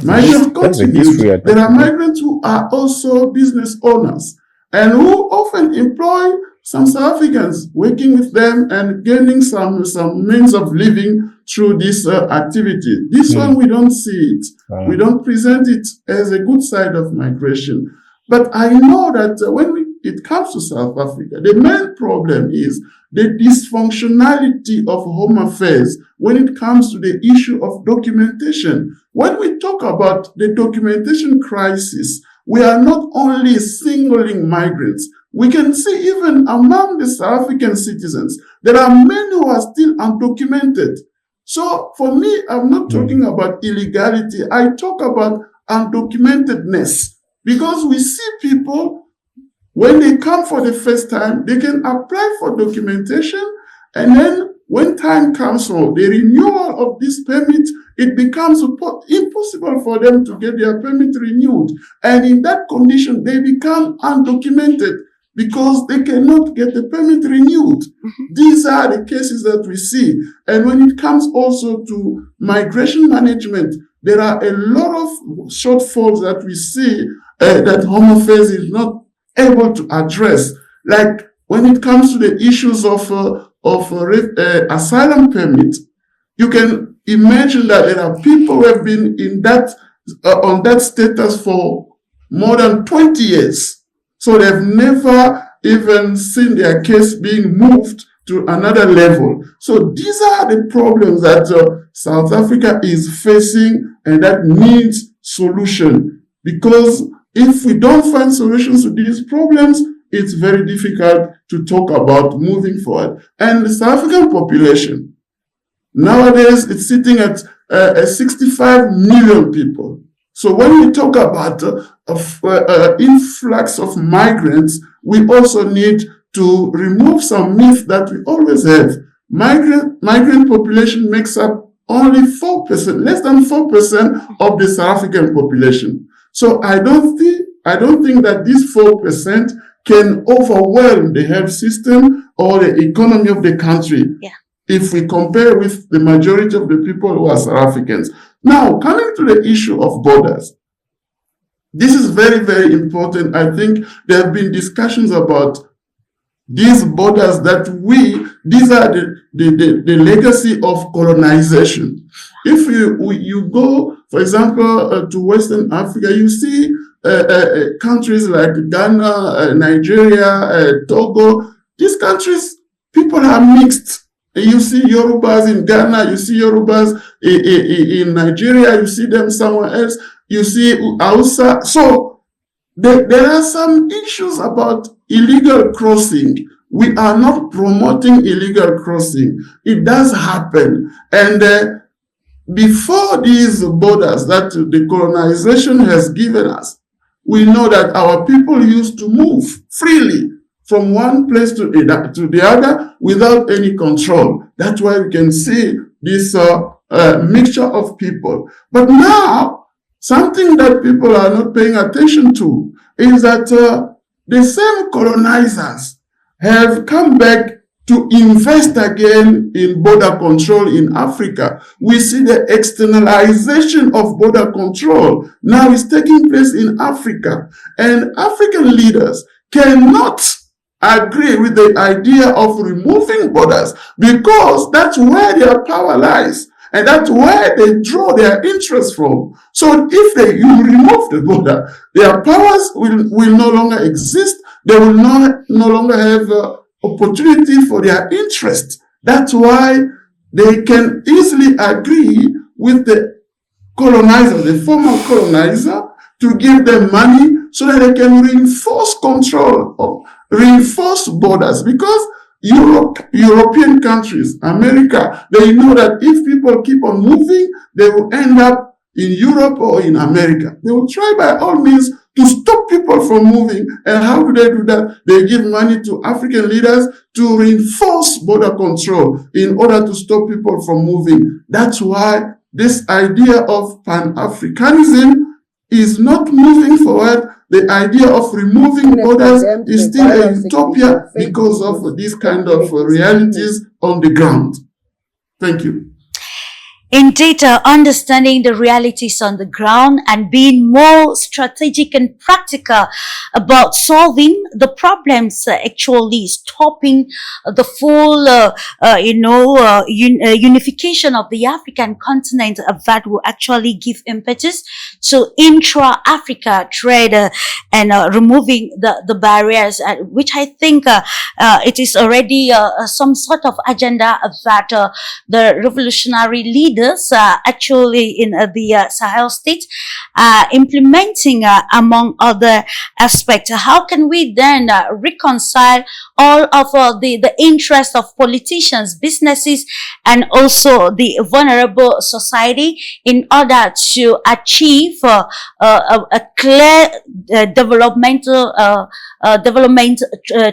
Migrants contribute. There are migrants who are also business owners and who often employ some South Africans, working with them and gaining some means of living through this activity. This one, we don't see it. We don't present it as a good side of migration. But I know that when it comes to South Africa, the main problem is the dysfunctionality of Home Affairs when it comes to the issue of documentation. When we talk about the documentation crisis, we are not only singling migrants. We can see even among the South African citizens, there are many who are still undocumented. So for me, I'm not talking about illegality. I talk about undocumentedness, because we see people, when they come for the first time, they can apply for documentation, and then when time comes for the renewal of this permit, it becomes impossible for them to get their permit renewed. And in that condition, they become undocumented because they cannot get the permit renewed. These are the cases that we see. And when it comes also to migration management, there are a lot of shortfalls that we see that Home Affairs is not able to address. Like when it comes to the issues of asylum permit, you can imagine that there are people who have been in that on that status for more than 20 years. So they've never even seen their case being moved to another level. So these are the problems that South Africa is facing, and that needs solution. Because if we don't find solutions to these problems, it's very difficult to talk about moving forward. And the South African population, nowadays, it's sitting at 65 million people. So when we talk about influx of migrants, we also need to remove some myths that we always have. Migrant population makes up only 4%, less than 4% of the South African population. So I don't think that this 4% can overwhelm the health system or the economy of the country.
Yeah.
If we compare with the majority of the people who are South Africans. Now, coming to the issue of borders, this is very, very important. I think there have been discussions about these borders these are the legacy of colonization. If you go, for example, to Western Africa, you see countries like Ghana, Nigeria, Togo. These countries, people are mixed. You see Yorubas in Ghana, you see Yorubas in Nigeria, you see them somewhere else, you see Hausa. So there are some issues about illegal crossing. We are not promoting illegal crossing. It does happen. And before these borders that the colonization has given us, we know that our people used to move freely from one place to the other without any control. That's why we can see this mixture of people. But now, something that people are not paying attention to is that the same colonizers have come back to invest again in border control in Africa. We see the externalization of border control now is taking place in Africa. And African leaders cannot agree with the idea of removing borders because that's where their power lies. And that's where they draw their interest from. So if you remove the border, their powers will no longer exist. They will no longer have opportunity for their interest. That's why they can easily agree with the colonizer, the former colonizer, to give them money so that they can reinforce control or reinforce borders. Because European countries, America, they know that if people keep on moving, they will end up in Europe or in America. They will try by all means to stop people from moving. And how do they do that? They give money to African leaders to reinforce border control in order to stop people from moving. That's why this idea of Pan-Africanism is not moving forward. The idea of removing borders is still a utopia because of these kind of realities on the ground. Thank you.
Indeed, understanding the realities on the ground and being more strategic and practical about solving the problems, actually stopping the full, unification of the African continent that will actually give impetus to intra-Africa trade and removing the barriers, which I think it is already some sort of agenda that the revolutionary leaders actually in the Sahel states implementing among other aspects. How can we then reconcile all of the interests of politicians, businesses, and also the vulnerable society in order to achieve a clear development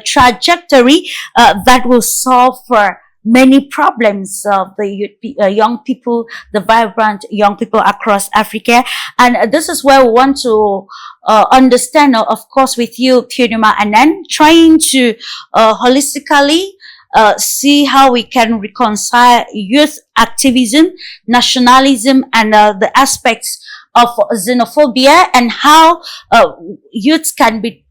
trajectory that will solve many problems of the young people, the vibrant young people across Africa. And this is where we want to understand, of course, with you, Purnima, and then trying to holistically see how we can reconcile youth activism, nationalism, and the aspects of xenophobia, and how youth can be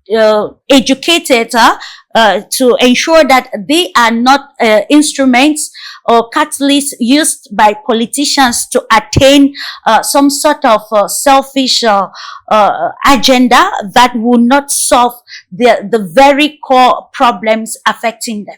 educated to ensure that they are not instruments or catalysts used by politicians to attain some sort of selfish agenda that will not solve the very core problems affecting them.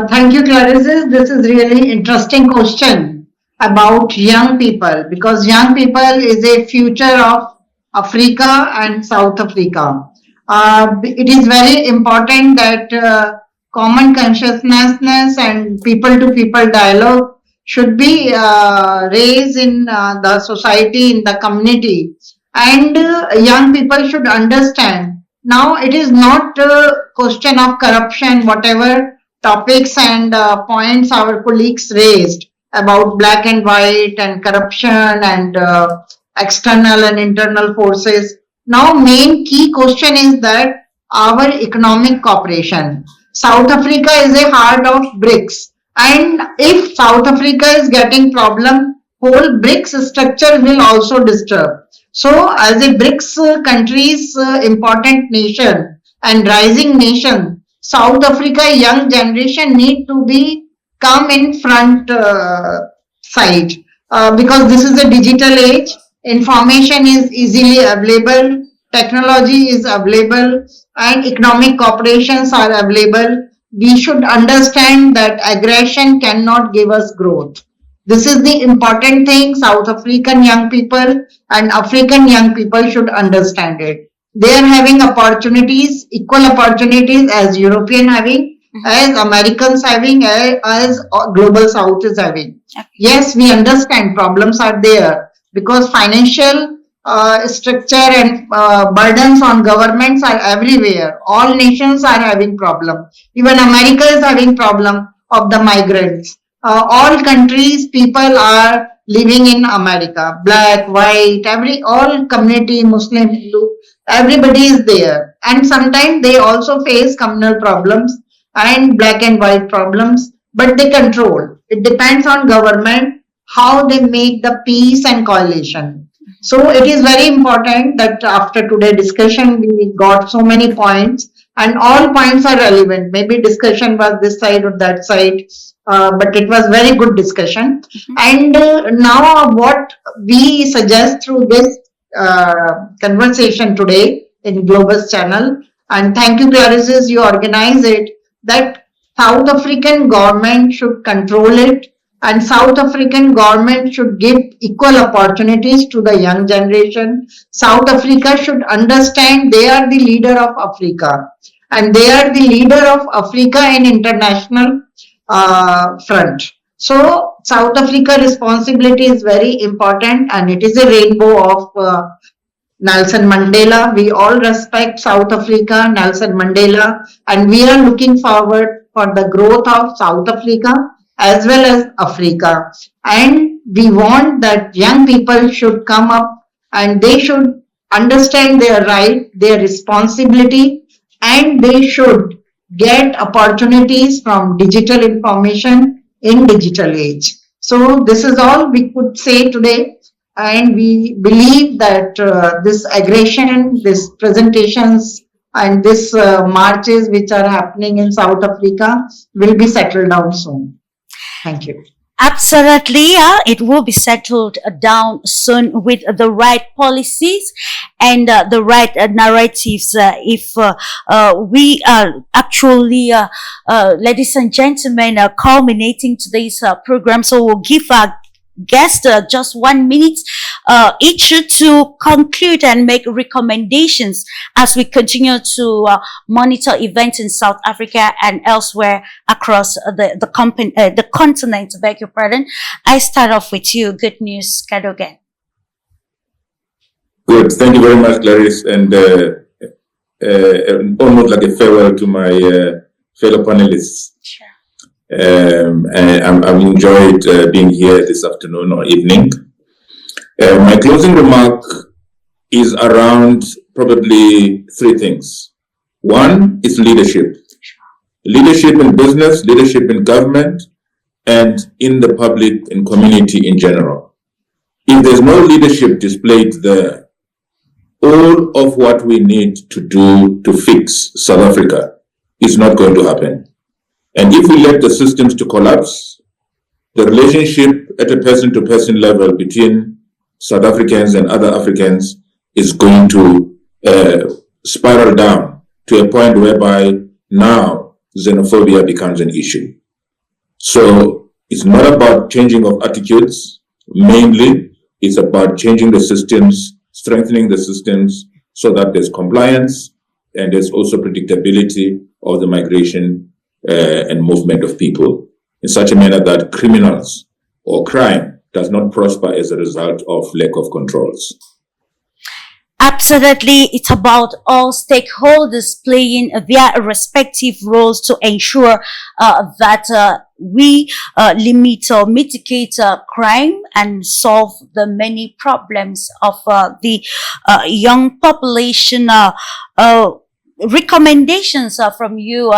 Thank you, Clarice. This is really interesting question about young people, because young people is a future of Africa and South Africa. It is very important that common consciousness and people-to-people dialogue should be raised in the society, in the community. And young people should understand. Now, it is not a question of corruption, whatever topics and points our colleagues raised about black and white and corruption and external and internal forces. Now, main key question is that our economic cooperation. South Africa is a heart of BRICS, and if South Africa is getting problem, whole BRICS structure will also disturb. So, as a BRICS countries, important nation and rising nation, South Africa young generation need to be come in front side because this is a digital age. information is easily available, technology is available, and economic cooperations are available. We should understand that aggression cannot give us growth. This is the important thing South African young people and African young people should understand it. They are having opportunities, equal opportunities as European having, as Americans having, as global South is having. Yes, we understand problems are there because financial structure and burdens on governments are everywhere. All nations are having problem. Even America is having problem of the migrants. All countries, people are living in America. Black, white, all community, Muslim, Hindu, everybody is there. And sometimes they also face communal problems and black and white problems, but they control. It depends on government how they make the peace and coalition. So it is very important that after today's discussion, we got so many points and all points are relevant. Maybe discussion was this side or that side, but it was very good discussion. And now what we suggest through this conversation today in Globus channel, and thank you Clarice, you organize it, that South African government should control it and South African government should give equal opportunities to the young generation. South Africa should understand they are the leader of Africa and they are the leader of Africa in international front. So South Africa responsibility is very important and it is a rainbow of Nelson Mandela. We all respect South Africa, Nelson Mandela, and we are looking forward for the growth of South Africa as well as Africa. And we want that young people should come up and they should understand their right, their responsibility, and they should get opportunities from digital information in digital age. So this is all we could say today. And we believe that this aggression, these presentations and these marches which are happening in South Africa will be settled down soon. Thank you.
Absolutely, it will be settled down soon with the right policies and the right narratives. If we are actually, ladies and gentlemen, culminating today's program, so we'll give our guests just 1 minute each to conclude and make recommendations as we continue to monitor events in South Africa and elsewhere across the continent. Beg your pardon. I start off with you. Good news, Kadogan.
Good. Thank you very much, Clarice, and almost like a farewell to my fellow panelists.
Sure.
And I've enjoyed being here this afternoon or evening. My closing remark is around probably 3 things. One is leadership. Leadership in business, leadership in government, and in the public and community in general. If there's no leadership displayed there, all of what we need to do to fix South Africa is not going to happen. And if we let the systems to collapse, the relationship at a person-to-person level between South Africans and other Africans is going to spiral down to a point whereby now xenophobia becomes an issue. So it's not about changing of attitudes. Mainly, it's about changing the systems, strengthening the systems so that there's compliance and there's also predictability of the migration and movement of people in such a manner that criminals or crime does not prosper as a result of lack of controls.
Absolutely, it's about all stakeholders playing their respective roles to ensure that we limit or mitigate crime and solve the many problems of the young population. Recommendations from you,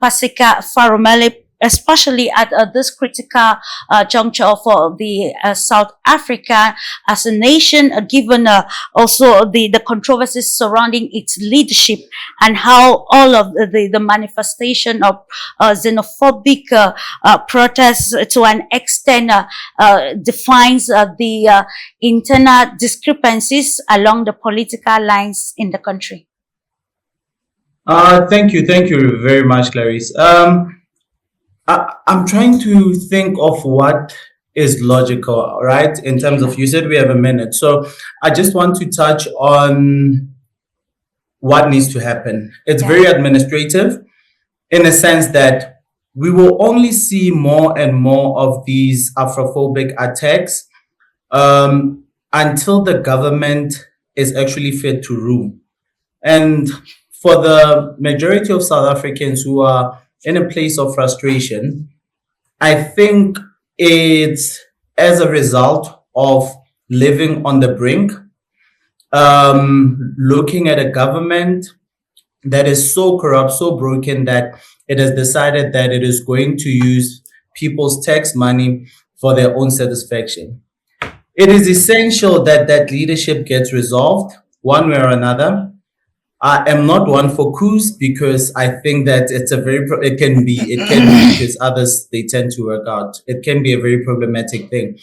Pasika Farumale, especially at this critical juncture for the South Africa as a nation, given also the controversies surrounding its leadership and how all of the manifestation of xenophobic protests to an extent defines the internal discrepancies along the political lines in the country.
Thank you very much, Clarice. I'm trying to think of what is logical, right? In terms of, you said we have a minute, so I just want to touch on what needs to happen. It's very administrative, in a sense that we will only see more and more of these Afrophobic attacks until the government is actually fit to rule. And for the majority of South Africans who are in a place of frustration, I think it's as a result of living on the brink, looking at a government that is so corrupt, so broken, that it has decided that it is going to use people's tax money for their own satisfaction. It is essential that that leadership gets resolved one way or another. I am not one for coups because I think that it's a very, it can be because others, they tend to work out. It can be a very problematic thing.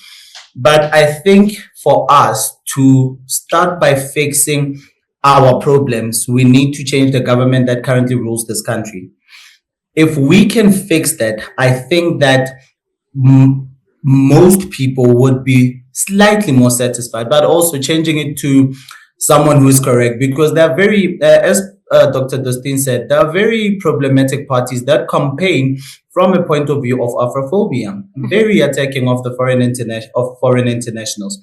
But I think for us to start by fixing our problems, we need to change the government that currently rules this country. If we can fix that, I think that most people would be slightly more satisfied, but also changing it to someone who is correct, because there are very, as Dr. Dostin said, there are very problematic parties that campaign from a point of view of Afrophobia, very attacking of the foreign internationals.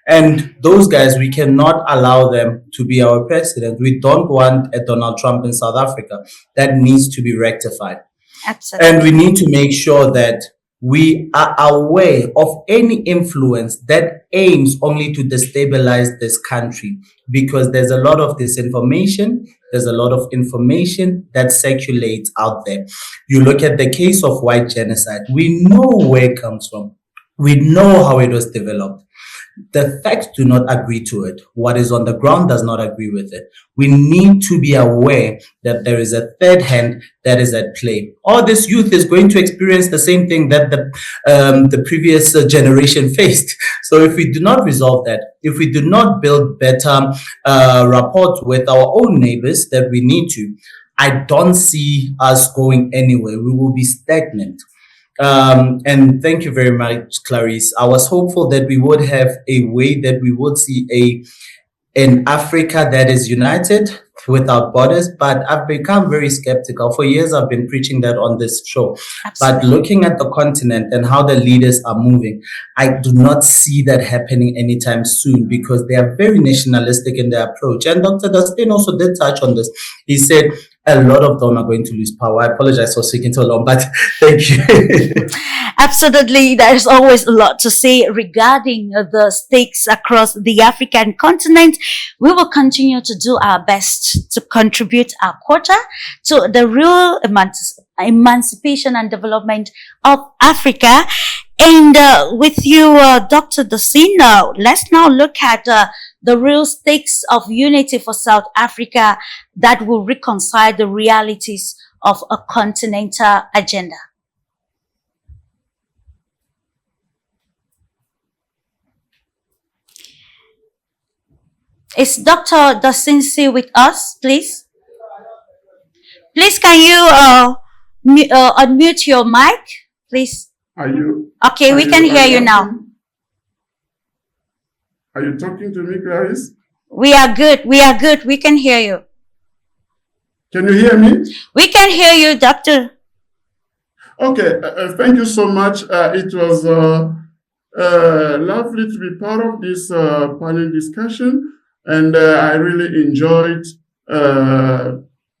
And those guys, we cannot allow them to be our president. We don't want a Donald Trump in South Africa. That needs to be rectified.
Absolutely.
And we need to make sure that we are aware of any influence that aims only to destabilize this country, because there's a lot of disinformation, there's a lot of information that circulates out there. You look at the case of white genocide, we know where it comes from, we know how it was developed. The facts do not agree to it. What is on the ground does not agree with it. We need to be aware that there is a third hand that is at play. All this youth is going to experience the same thing that the previous generation faced. So if we do not resolve that, if we do not build better rapport with our own neighbors that we need to, I don't see us going anywhere. We will be stagnant. And thank you very much, Clarice. I was hopeful that we would have a way that we would see an Africa that is united without borders, but I've become very skeptical. For years, I've been preaching that on this show. Absolutely. But looking at the continent and how the leaders are moving, I do not see that happening anytime soon, because they are very nationalistic in their approach. And Dr. Dustin also did touch on this. He said, a lot of them are going to lose power. I apologize for speaking too long, but thank you.
Absolutely. There's always a lot to say regarding the stakes across the African continent. We will continue to do our best to contribute our quota to the real emancipation and development of Africa. And with you, Dr. Dossin, let's now look at the real stakes of unity for South Africa that will reconcile the realities of a continental agenda. Is Dr. Dossin with us, please? Please, can you unmute your mic, please?
Are you?
Okay, we can hear you now.
Are you talking to me, Clarice?
We are good. We are good. We can hear you.
Can you hear me?
We can hear you, Doctor.
Okay. Thank you so much. It was lovely to be part of this panel discussion, and I really enjoyed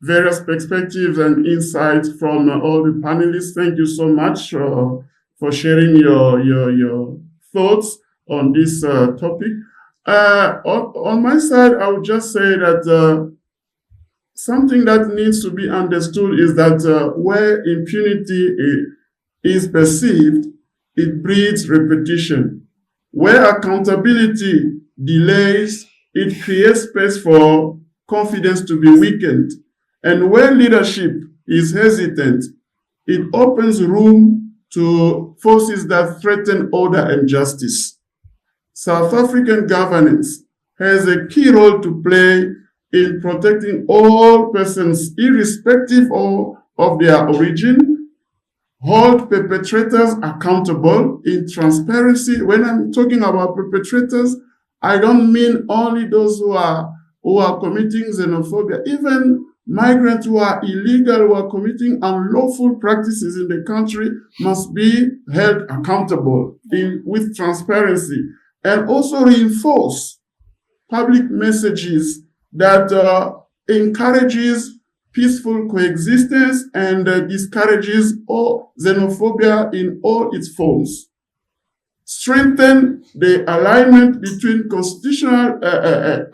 various perspectives and insights from all the panelists. Thank you so much for sharing your thoughts on this topic. On my side, I would just say that something that needs to be understood is that where impunity is perceived, it breeds repetition. Where accountability delays, it creates space for confidence to be weakened. And where leadership is hesitant, it opens room to forces that threaten order and justice. South African governance has a key role to play in protecting all persons, irrespective of their origin, hold perpetrators accountable in transparency. When I'm talking about perpetrators, I don't mean only those who are committing xenophobia. Even migrants who are illegal, who are committing unlawful practices in the country must be held accountable with transparency, and also reinforce public messages that encourages peaceful coexistence and discourages all xenophobia in all its forms. Strengthen the alignment between constitutional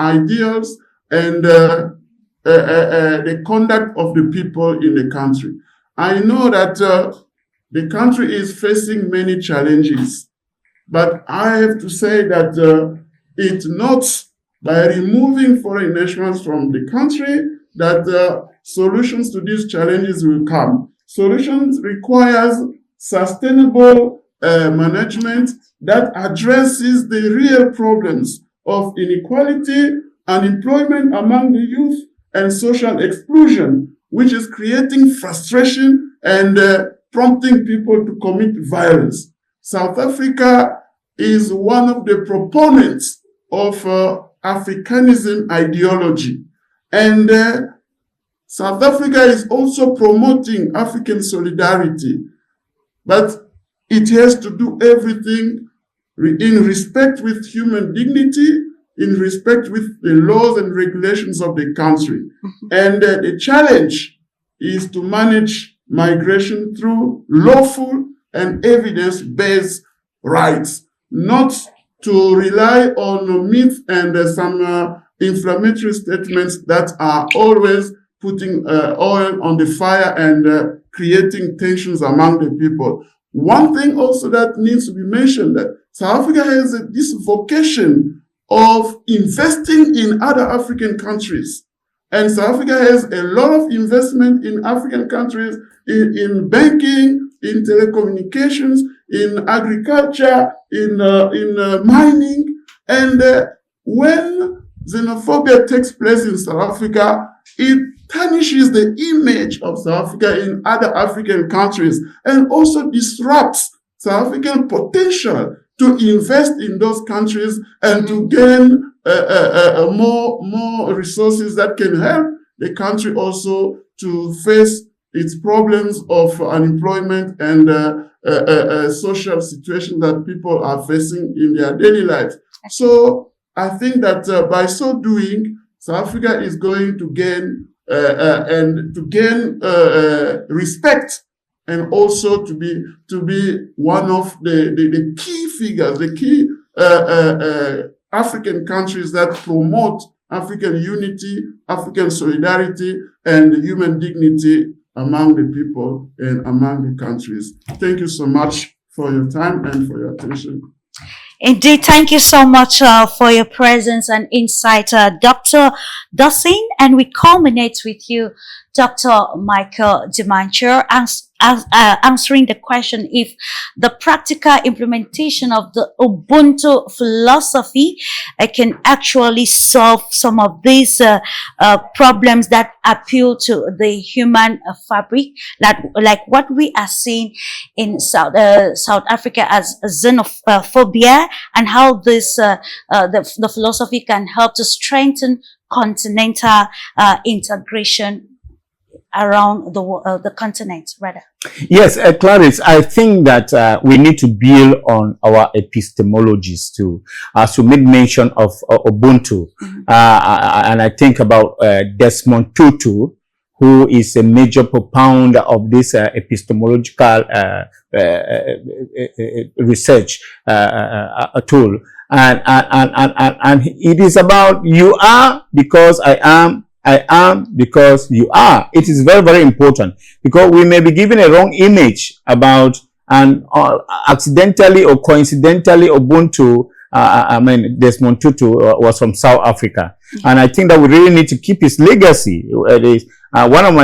ideals and the conduct of the people in the country. I know that the country is facing many challenges, but I have to say that it's not by removing foreign nationals from the country that solutions to these challenges will come. Solutions requires sustainable management that addresses the real problems of inequality, unemployment among the youth, and social exclusion, which is creating frustration and prompting people to commit violence. South Africa is one of the proponents of Africanism ideology. And South Africa is also promoting African solidarity, but it has to do everything in respect with human dignity, in respect with the laws and regulations of the country. And the challenge is to manage migration through lawful and evidence-based rights, not to rely on myth and some inflammatory statements that are always putting oil on the fire and creating tensions among the people. One thing also that needs to be mentioned, that South Africa has this vocation of investing in other African countries. And South Africa has a lot of investment in African countries, in banking, in telecommunications, in agriculture, in mining. And when xenophobia takes place in South Africa, it tarnishes the image of South Africa in other African countries and also disrupts South African potential to invest in those countries and to gain more resources that can help the country also to face its problems of unemployment and social situation that people are facing in their daily lives. So I think that by so doing, South Africa is going to gain respect, and also to be one of the key figures, the key African countries that promote African unity, African solidarity, and human dignity among the people and among the countries. Thank you so much for your time and for your attention.
Indeed, thank you so much for your presence and insight, Dr. Dussin. And we culminate with you, Dr. Michael Dimancher, answering the question if the practical implementation of the Ubuntu philosophy can actually solve some of these problems that appeal to the human fabric, like what we are seeing in South Africa as xenophobia, and how this the philosophy can help to strengthen continental integration around the continent, rather.
Yes, Clarice, I think that we need to build on our epistemologies too. As you made mention of Ubuntu, and I think about Desmond Tutu, who is a major propounder of this epistemological research tool. And it is about you are because I am because you are. It is very, very important, because we may be given a wrong image about and accidentally or coincidentally, Ubuntu, Desmond Tutu was from South Africa. And I think that we really need to keep his legacy. It is one of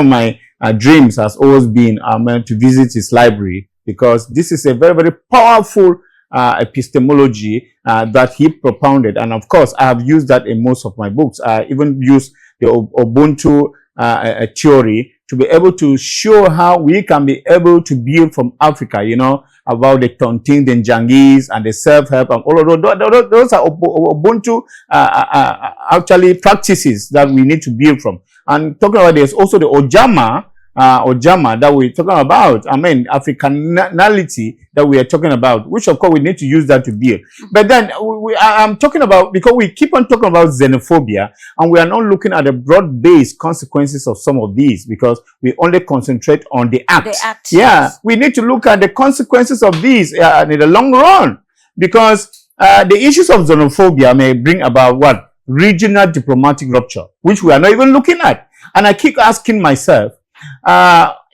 my dreams has always been to visit his library, because this is a very, very powerful epistemology that he propounded. And of course, I have used that in most of my books. I even used the Ubuntu theory to be able to show how we can be able to build from Africa, you know, about the Tontine, the Njangis, and the self-help, and all of those are Ubuntu actually practices that we need to build from. And talking about this, also the Ojama that we're talking about, Africanality that we are talking about, which of course we need to use that to build. But then I'm talking about, because we keep on talking about xenophobia, and we are not looking at the broad-based consequences of some of these, because we only concentrate on the act. Yeah, we need to look at the consequences of these in the long run, because the issues of xenophobia may bring about what? Regional diplomatic rupture, which we are not even looking at. And I keep asking myself,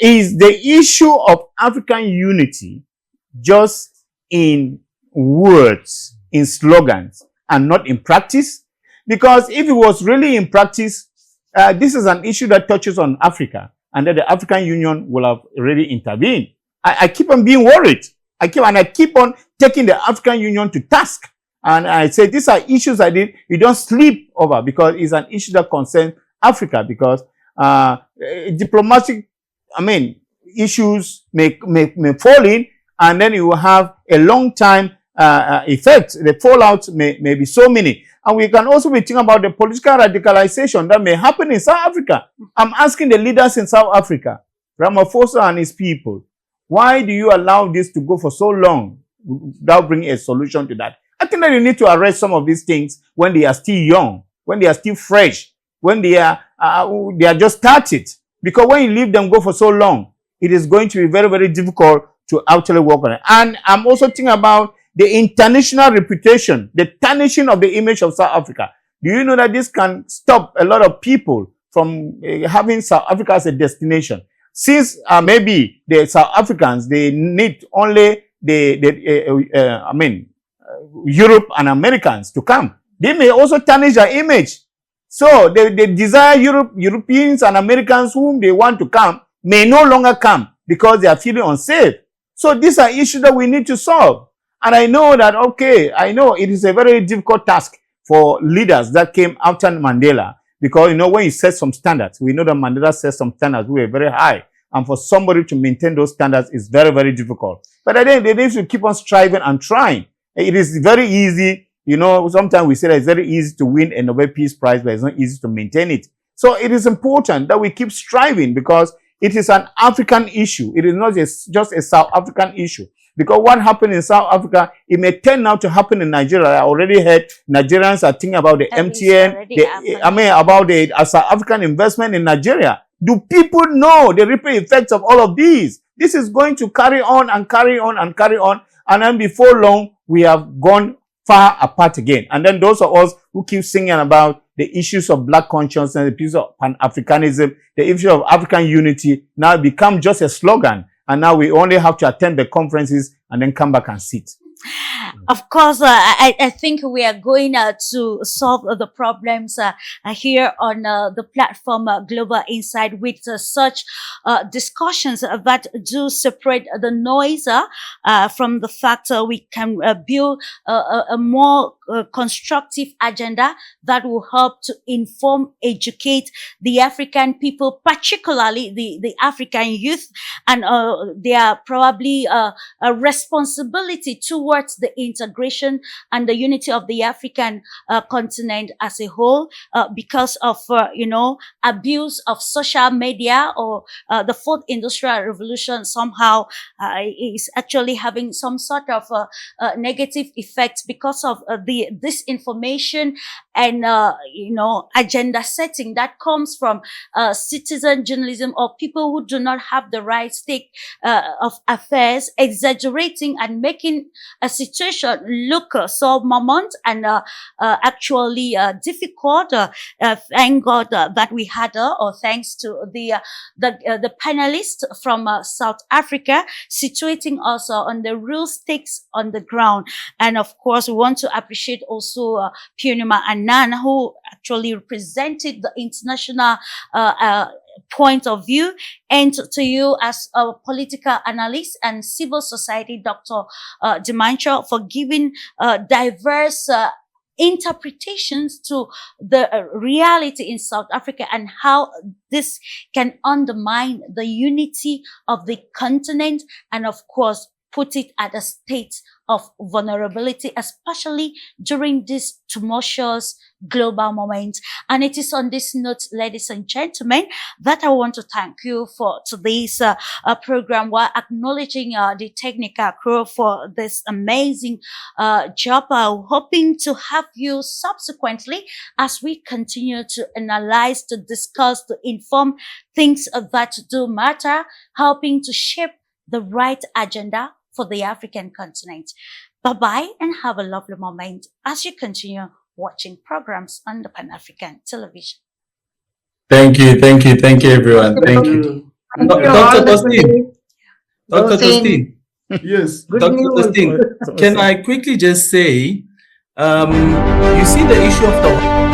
is the issue of African unity just in words, in slogans, and not in practice? Because if it was really in practice, this is an issue that touches on Africa, and that the African Union will have already intervened. I keep on being worried. I keep on taking the African Union to task. And I say these are issues that you don't sleep over, because it's an issue that concerns Africa, because diplomatic, issues may fall in, and then you will have a long time effect. The fallout may be so many. And we can also be thinking about the political radicalization that may happen in South Africa. I'm asking the leaders in South Africa, Ramaphosa and his people, why do you allow this to go for so long without bringing a solution to that? I think that you need to arrest some of these things when they are still young, when they are still fresh, when they are just started. Because when you leave them go for so long, it is going to be very, very difficult to actually work on it. And I'm also thinking about the international reputation, the tarnishing of the image of South Africa. Do you know that this can stop a lot of people from having South Africa as a destination? Since maybe the South Africans, they need only Europe and Americans to come. They may also tarnish their image. So they desire Europeans and Americans whom they want to come may no longer come because they are feeling unsafe. So these are issues that we need to solve. And I know that, I know it is a very difficult task for leaders that came after Mandela, because, when you set some standards, we know that Mandela set some standards who were very high. And for somebody to maintain those standards is very, very difficult. But I think they need to keep on striving and trying. It is very easy. Sometimes we say that it's very easy to win a Nobel Peace Prize, but it's not easy to maintain it. So it is important that we keep striving, because it is an African issue. It is not just a South African issue. Because what happened in South Africa, it may turn out to happen in Nigeria. I already heard Nigerians are thinking about the MTN, about the South African investment in Nigeria. Do people know the ripple effects of all of these? This is going to carry on and carry on and carry on. And then before long, we have gone far apart again. And then those of us who keep singing about the issues of black consciousness, the issues of Pan-Africanism, the issue of African unity, now become just a slogan. And now we only have to attend the conferences and then come back and sit.
Of course, I think we are going to solve the problems here on the platform Global Insight with such discussions that do separate the noise from the fact we can build a more constructive agenda that will help to inform, educate the African people, particularly the African youth, and their probably a responsibility towards the integration and the unity of the African continent as a whole, because of abuse of social media, or the fourth industrial revolution somehow is actually having some sort of negative effects because of the disinformation and agenda setting that comes from citizen journalism, or people who do not have the right stake of affairs, exaggerating and making a situation situation look so moment and actually difficult. Thank God that we had, or thanks to the panelists from South Africa, situating us on the real stakes on the ground. And of course, we want to appreciate also Purnima Anand, who actually represented the international point of view, and to you as a political analyst and civil society, Dr. Dimancho, for giving diverse interpretations to the reality in South Africa and how this can undermine the unity of the continent, and of course put it at a state of vulnerability, especially during this tumultuous global moment. And it is on this note, ladies and gentlemen, that I want to thank you for today's program, while acknowledging the technical crew for this amazing job. Hoping to have you subsequently as we continue to analyze, to discuss, to inform things that do matter, helping to shape the right agenda for the African continent. Bye-bye and have a lovely moment as you continue watching programs on the Pan-African television.
Thank you, everyone. Thank you. Dr. Tostin. Dr. Tostin.
Yes.
Dr. Tostin, can I quickly just say, you see the issue of the